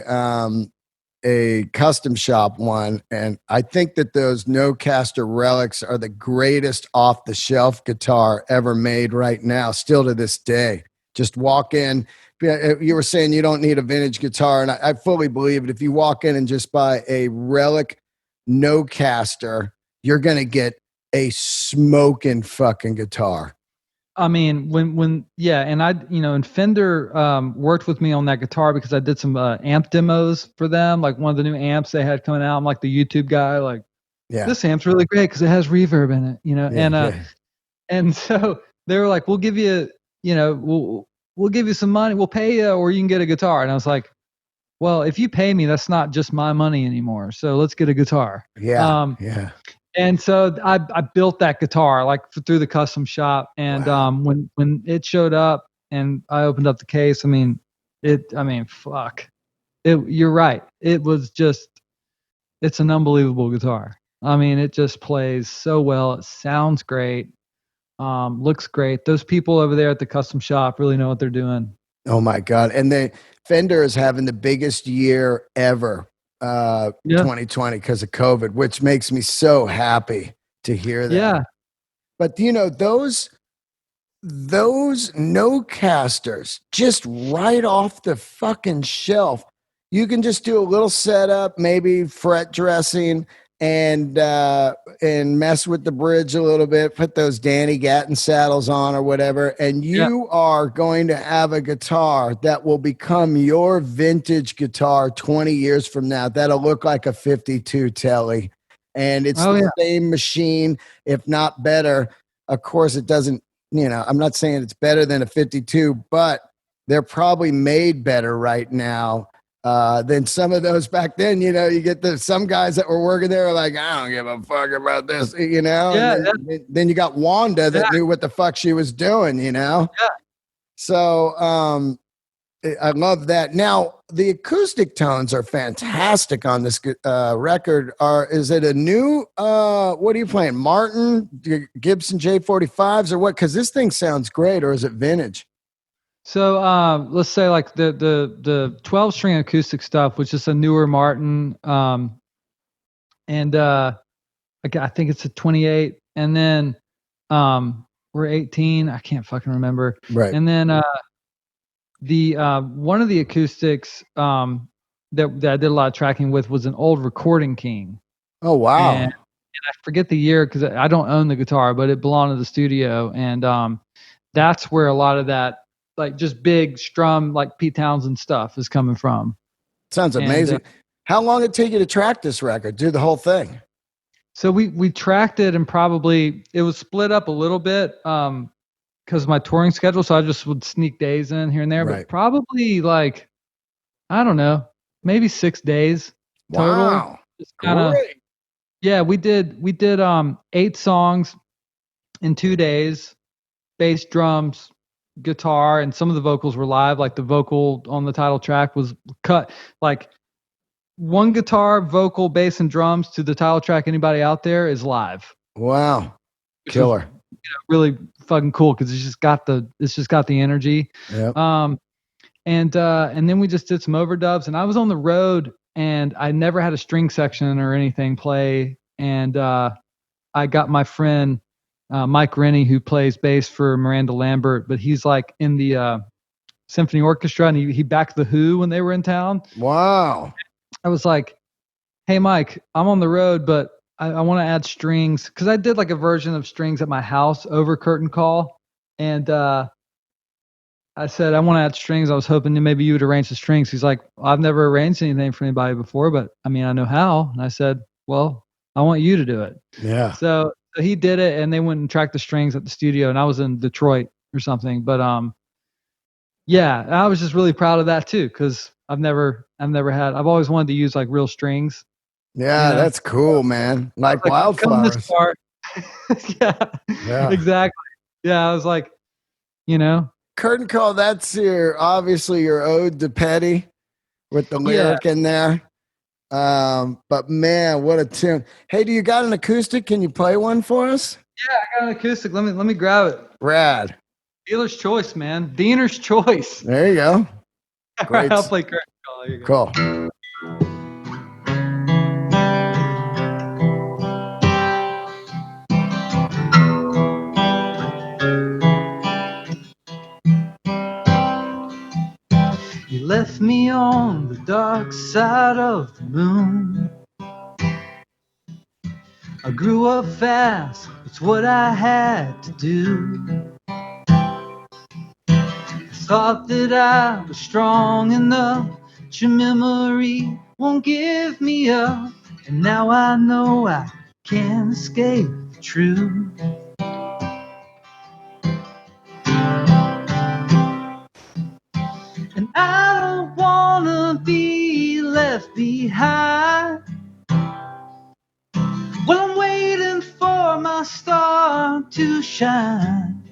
S1: custom shop one, and I think that those No Caster relics are the greatest off the shelf guitar ever made right now, still to this day. Just walk in. You were saying you don't need a vintage guitar, and I fully believe it. If you walk in and just buy a relic No Caster, you're going to get a smoking fucking guitar.
S2: I mean, and I, you know, and Fender worked with me on that guitar because I did some amp demos for them, like one of the new amps they had coming out. I'm like the YouTube guy, like, this amp's really great because it has reverb in it, you know, and so they were like, we'll give you, you know, we'll give you some money, we'll pay you, or you can get a guitar. And I was like, well, if you pay me, that's not just my money anymore. So let's get a guitar.
S1: Yeah.
S2: And so I built that guitar like through the custom shop. And when it showed up and I opened up the case, fuck. You're right. It's an unbelievable guitar. I mean, it just plays so well. It sounds great. Looks great. Those people over there at the custom shop really know what they're doing.
S1: Oh my God. And Fender is having the biggest year ever, 2020, because of COVID, which makes me so happy to hear that.
S2: Yeah.
S1: But you know, those No Casters, just right off the fucking shelf, you can just do a little setup, maybe fret dressing, and mess with the bridge a little bit, put those Danny Gatton saddles on or whatever, and you are going to have a guitar that will become your vintage guitar 20 years from now. That'll look like a 52 Telly, and it's the same machine, if not better. Of course, it doesn't, I'm not saying it's better than a 52, but they're probably made better right now than some of those back then. You get some guys that were working there are like, I don't give a fuck about this,
S2: Yeah,
S1: and then you got Wanda that knew what the fuck she was doing,
S2: Yeah.
S1: So I love that. Now, the acoustic tones are fantastic on this record. Is it a new, what are you playing? Martin, Gibson J45s or what? Because this thing sounds great, or is it vintage?
S2: So let's say like the 12-string acoustic stuff, which is a newer Martin, and I think it's a 28, and then we're 18. I can't fucking remember.
S1: Right.
S2: And then the one of the acoustics that I did a lot of tracking with was an old Recording King.
S1: Oh wow!
S2: And I forget the year because I don't own the guitar, but it belonged to the studio, and that's where a lot of that, like just big strum, like Pete Townsend stuff, is coming from.
S1: Sounds amazing. How long did it take you to track this record? Do the whole thing?
S2: So we tracked it, and probably it was split up a little bit because of my touring schedule. So I just would sneak days in here and there, but probably like, I don't know, maybe 6 days total.
S1: Wow.
S2: Great. Yeah, we did 8 songs in 2 days, bass, drums, guitar, and some of the vocals were live. Like the vocal on the title track was cut, like one guitar, vocal, bass, and drums to the title track. Anybody out there is live.
S1: Wow. Killer.
S2: Really fucking cool because it's just got the energy.
S1: Yep.
S2: And then we just did some overdubs, and I was on the road, and I never had a string section or anything play, and I got my friend Mike Rennie, who plays bass for Miranda Lambert, but he's like in the symphony orchestra, and he backed the Who when they were in town.
S1: Wow. I
S2: was like, hey Mike, I'm on the road, but I want to add strings, because I did like a version of strings at my house over Curtain Call, and I said, I want to add strings. I was hoping that maybe you would arrange the strings. He's like, I've never arranged anything for anybody before, but I mean, I know how. And I said, well, I want you to do it.
S1: Yeah.
S2: So he did it, and they went and tracked the strings at the studio, and I was in Detroit or something. But yeah, I was just really proud of that too, because I've always wanted to use like real strings.
S1: Yeah, that's cool, man. Like wildflowers.
S2: Yeah, exactly. Yeah, I was like,
S1: Curtain Call, that's obviously your ode to Petty with the lyric in there. But man, what a tune. Hey, do you got an acoustic? Can you play one for us?
S2: Yeah, I got an acoustic. Let me grab it.
S1: Rad.
S2: Dealer's choice, man. Deaner's choice.
S1: There you go.
S2: All right, I'll play Curtain Call. Here you go.
S1: Cool.
S2: You left me on the dark side of the moon. I grew up fast, it's what I had to do. I thought that I was strong enough, but your memory won't give me up. And now I know I can't escape the truth. And I don't wanna be left behind. Well, I'm waiting for my star to shine.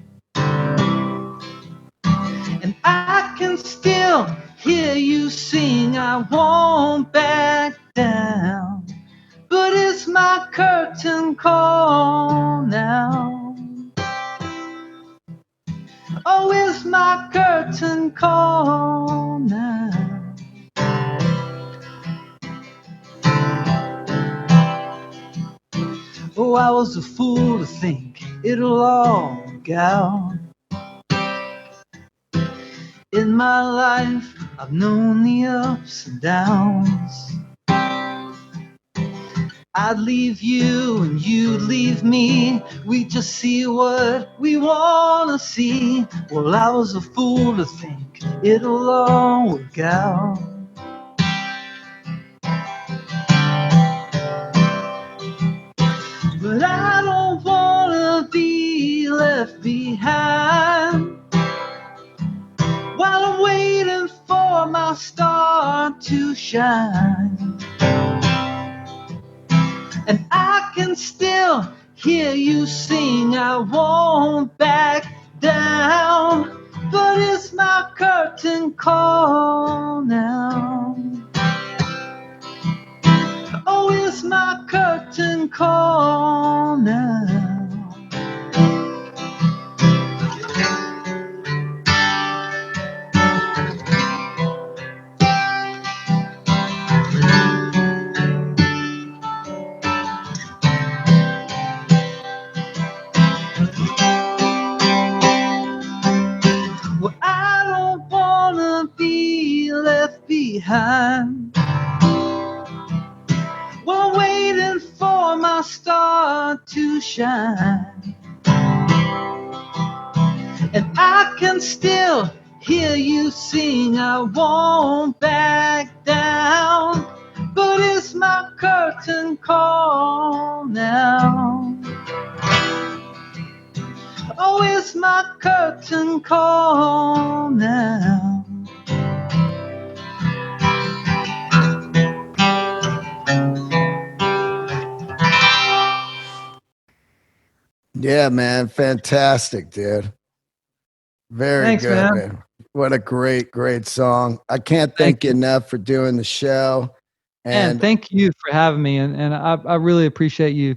S2: And I can still hear you sing, I won't back down. But it's my curtain call now. Oh, it's my curtain call now. Oh, I was a fool to think it'll all work out. In my life, I've known the ups and downs. I'd leave you and you'd leave me. We just see what we wanna see. Well, I was a fool to think it'll all work out. But I don't wanna be left behind while I'm waiting for my star to shine. And I can still hear you sing, I won't back down. But it's my curtain call now. Oh, it's my curtain call now. Well, I don't wanna be left behind while waiting for my star to shine. And I can still hear you sing, I won't back down. But it's my curtain call now. Oh, it's my curtain call now.
S1: Yeah, man. Fantastic, dude. Very
S2: Thanks,
S1: good,
S2: man.
S1: man. What a great, great song. I can't thank you enough for doing the show.
S2: And thank you for having me. And I really appreciate you,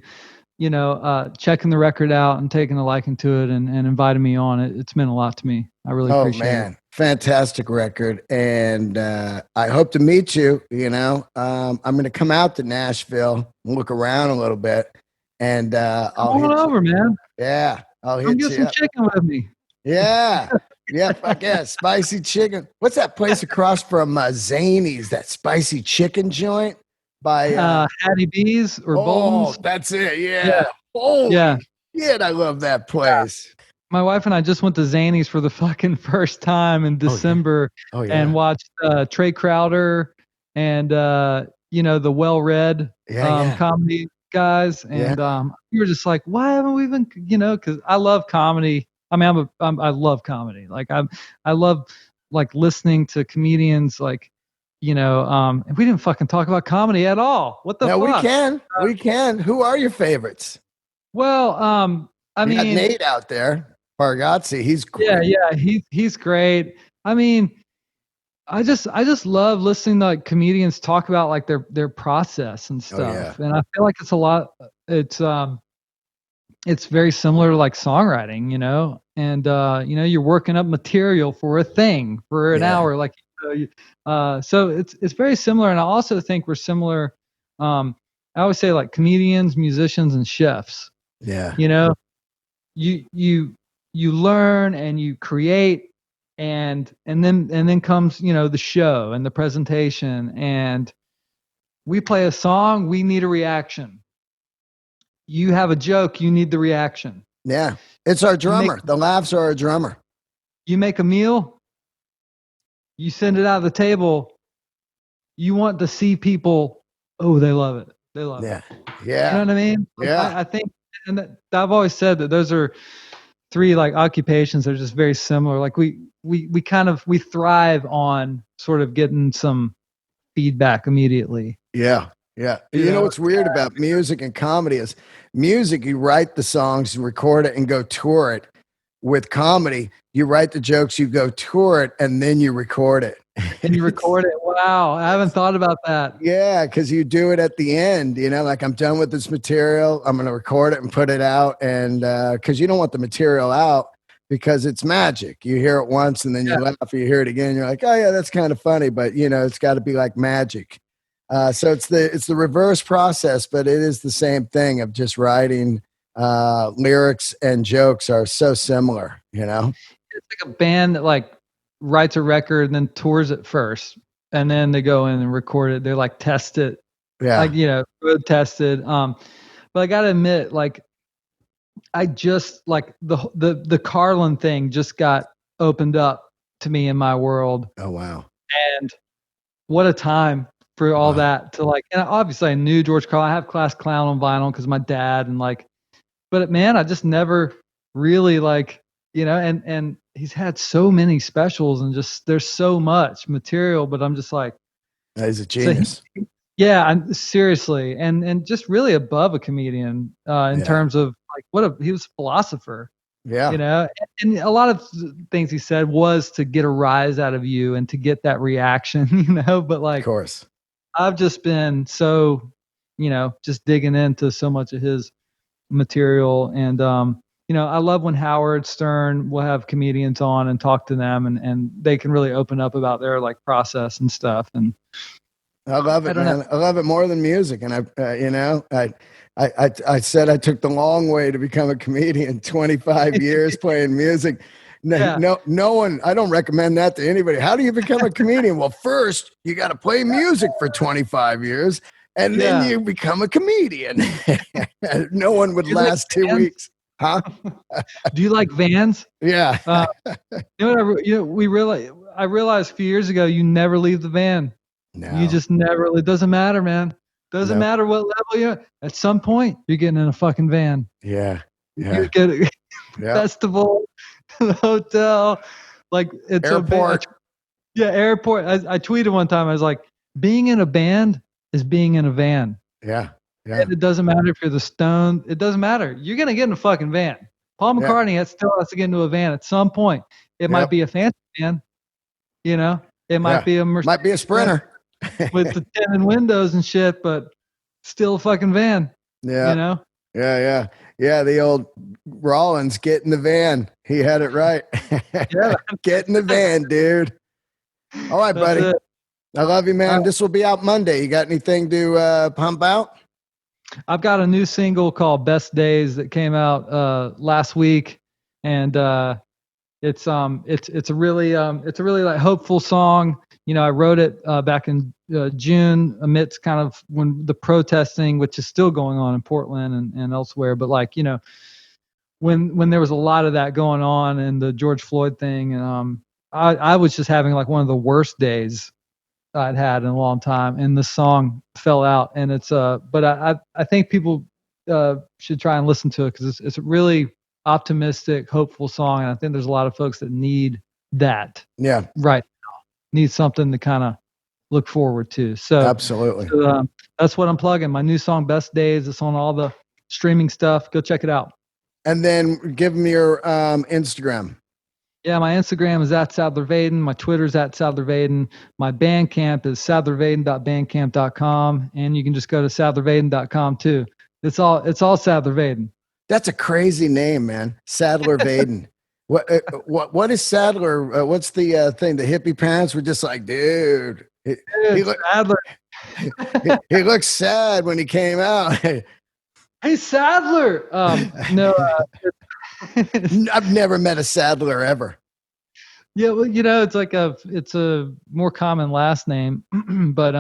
S2: checking the record out and taking a liking to it and inviting me on. It's meant a lot to me. I really appreciate it.
S1: Fantastic record. And I hope to meet you. I'm going to come out to Nashville and look around a little bit. And I'll
S2: come on over, man.
S1: Yeah. I'll hit
S2: Come get some chicken with me.
S1: Yeah. Yeah, fuck yeah. Spicy chicken. What's that place across from Zany's, that spicy chicken joint? By
S2: Hattie B's or Bolton's?
S1: That's it. Yeah. Holy shit, I love that place.
S2: Yeah. My wife and I just went to Zany's for the fucking first time in December and watched Trey Crowder and the Well Read comedy guys. And we were just like, why haven't we been, because I love comedy. I mean, I love comedy. Like I love like listening to comedians. Like, and we didn't fucking talk about comedy at all. What the fuck?
S1: We can. Who are your favorites?
S2: Well, I mean,
S1: got Nate out there, Pargazzi. He's great.
S2: Yeah, he's great. I mean, I just love listening to like comedians talk about like their process and stuff. And I feel like it's very similar to like songwriting, and you're working up material for a thing for an hour, like, so it's very similar. And I also think we're similar. I always say like comedians, musicians, and chefs.
S1: Yeah.
S2: You learn and you create, and then comes, the show and the presentation, and we play a song, we need a reaction. You have a joke, you need the reaction.
S1: Yeah. It's our drummer. The laughs are our drummer.
S2: You make a meal, you send it out of the table, you want to see people, oh, they love it. They love it.
S1: Yeah.
S2: You know what I mean?
S1: Yeah.
S2: I think, and I've always said that those are three like occupations that are just very similar. Like we thrive on sort of getting some feedback immediately.
S1: Yeah. Yeah. You know what's weird about music and comedy is music, you write the songs, you record it and go tour it. With comedy, you write the jokes, you go tour it, and then you record it.
S2: And you record it. Wow. I haven't thought about that.
S1: Yeah, because you do it at the end, like I'm done with this material. I'm going to record it and put it out. And because you don't want the material out because it's magic. You hear it once and then you laugh, you hear it again. You're like, oh yeah, that's kind of funny. But it's got to be like magic. So it's the reverse process, but it is the same thing of just writing. Lyrics and jokes are so similar, It's
S2: like a band that like writes a record and then tours it first, and then they go in and record it. They like test it
S1: Yeah.
S2: like, road tested. But I gotta admit, like, I just like the Carlin thing just got opened up to me in my world.
S1: Oh, wow.
S2: And what a time for all that to like, and obviously I knew George Carlin. I have Class Clown on vinyl because my dad, and like, but man, I just never really like, and he's had so many specials and just, there's so much material, but I'm just like,
S1: He's a genius.
S2: yeah, I'm seriously, and just really above a comedian in terms of like he was a philosopher.
S1: Yeah.
S2: And a lot of things he said was to get a rise out of you and to get that reaction, but like,
S1: Of course.
S2: I've just been so, just digging into so much of his material. And, I love when Howard Stern will have comedians on and talk to them, and they can really open up about their like process and stuff. And
S1: I love it, man. I love it more than music. And I said I took the long way to become a comedian, 25 years playing music. No one, I don't recommend that to anybody. How do you become a comedian? Well, first you got to play music for 25 years and then you become a comedian. No one would last 2 weeks. Huh?
S2: Do you like vans?
S1: Yeah.
S2: I realized a few years ago, you never leave the van.
S1: No.
S2: You just never, it doesn't matter, man. Doesn't matter what level you're at some point, you're getting in a fucking van.
S1: Yeah.
S2: You get a festival, hotel, like it's
S1: airport.
S2: Airport. I tweeted one time, I was like, being in a band is being in a van.
S1: Yeah. Yeah.
S2: And it doesn't matter if you're the Stone. It doesn't matter. You're going to get in a fucking van. Paul McCartney still has to get into a van at some point. It might be a fancy van, it might be a Mercedes,
S1: might be a Sprinter
S2: with the tinted windows and shit, but still a fucking van.
S1: Yeah. Yeah. The old Rollins, get in the van. He had it right. Get in the van, dude. All right, buddy. I love you, man. This will be out Monday. You got anything to pump out?
S2: I've got a new single called Best Days that came out last week, and it's a really like hopeful song. I wrote it back in June amidst kind of when the protesting, which is still going on in Portland and elsewhere, but like, when there was a lot of that going on and the George Floyd thing, and I was just having like one of the worst days I'd had in a long time, and the song fell out, and it's but I think people should try and listen to it because it's a really optimistic, hopeful song, and I think there's a lot of folks that need that.
S1: Yeah,
S2: right now, need something to kind of look forward to. So
S1: absolutely,
S2: that's what I'm plugging. My new song, Best Days. It's on all the streaming stuff. Go check it out.
S1: And then give me your Instagram.
S2: Yeah, my Instagram is at Sadler Vaden. My Twitter's at Sadler Vaden. My Bandcamp is sadlervaden.bandcamp.com, and you can just go to sadlervaden.com too. It's all Sadler Vaden.
S1: That's a crazy name, man. Sadler Vaden. What is Sadler? What's the thing? The hippie parents were just like, dude.
S2: Sadler.
S1: he looked sad when he came out.
S2: Hey, Sadler. No.
S1: I've never met a Sadler ever.
S2: Yeah, well, it's a more common last name, but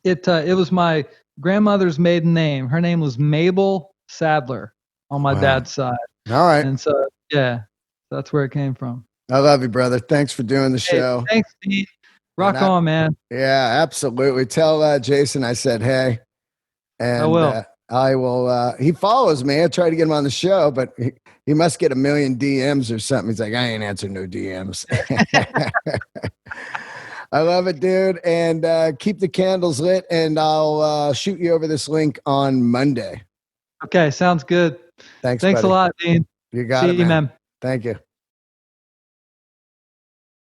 S2: it was my grandmother's maiden name. Her name was Mabel Sadler on my dad's side.
S1: All right.
S2: And so that's where it came from. I
S1: love you, brother. Thanks for doing the show.
S2: Thanks, Steve. Rock on, man.
S1: Yeah, absolutely. Tell Jason I said hey. And
S2: I will.
S1: I will. He follows me. I try to get him on the show, but he must get a million DMs or something. He's like, I ain't answering no DMs. I love it, dude. And keep the candles lit, and I'll shoot you over this link on Monday.
S2: Okay, sounds good.
S1: Thanks
S2: buddy. A lot, Dean.
S1: You got it, man. Thank you.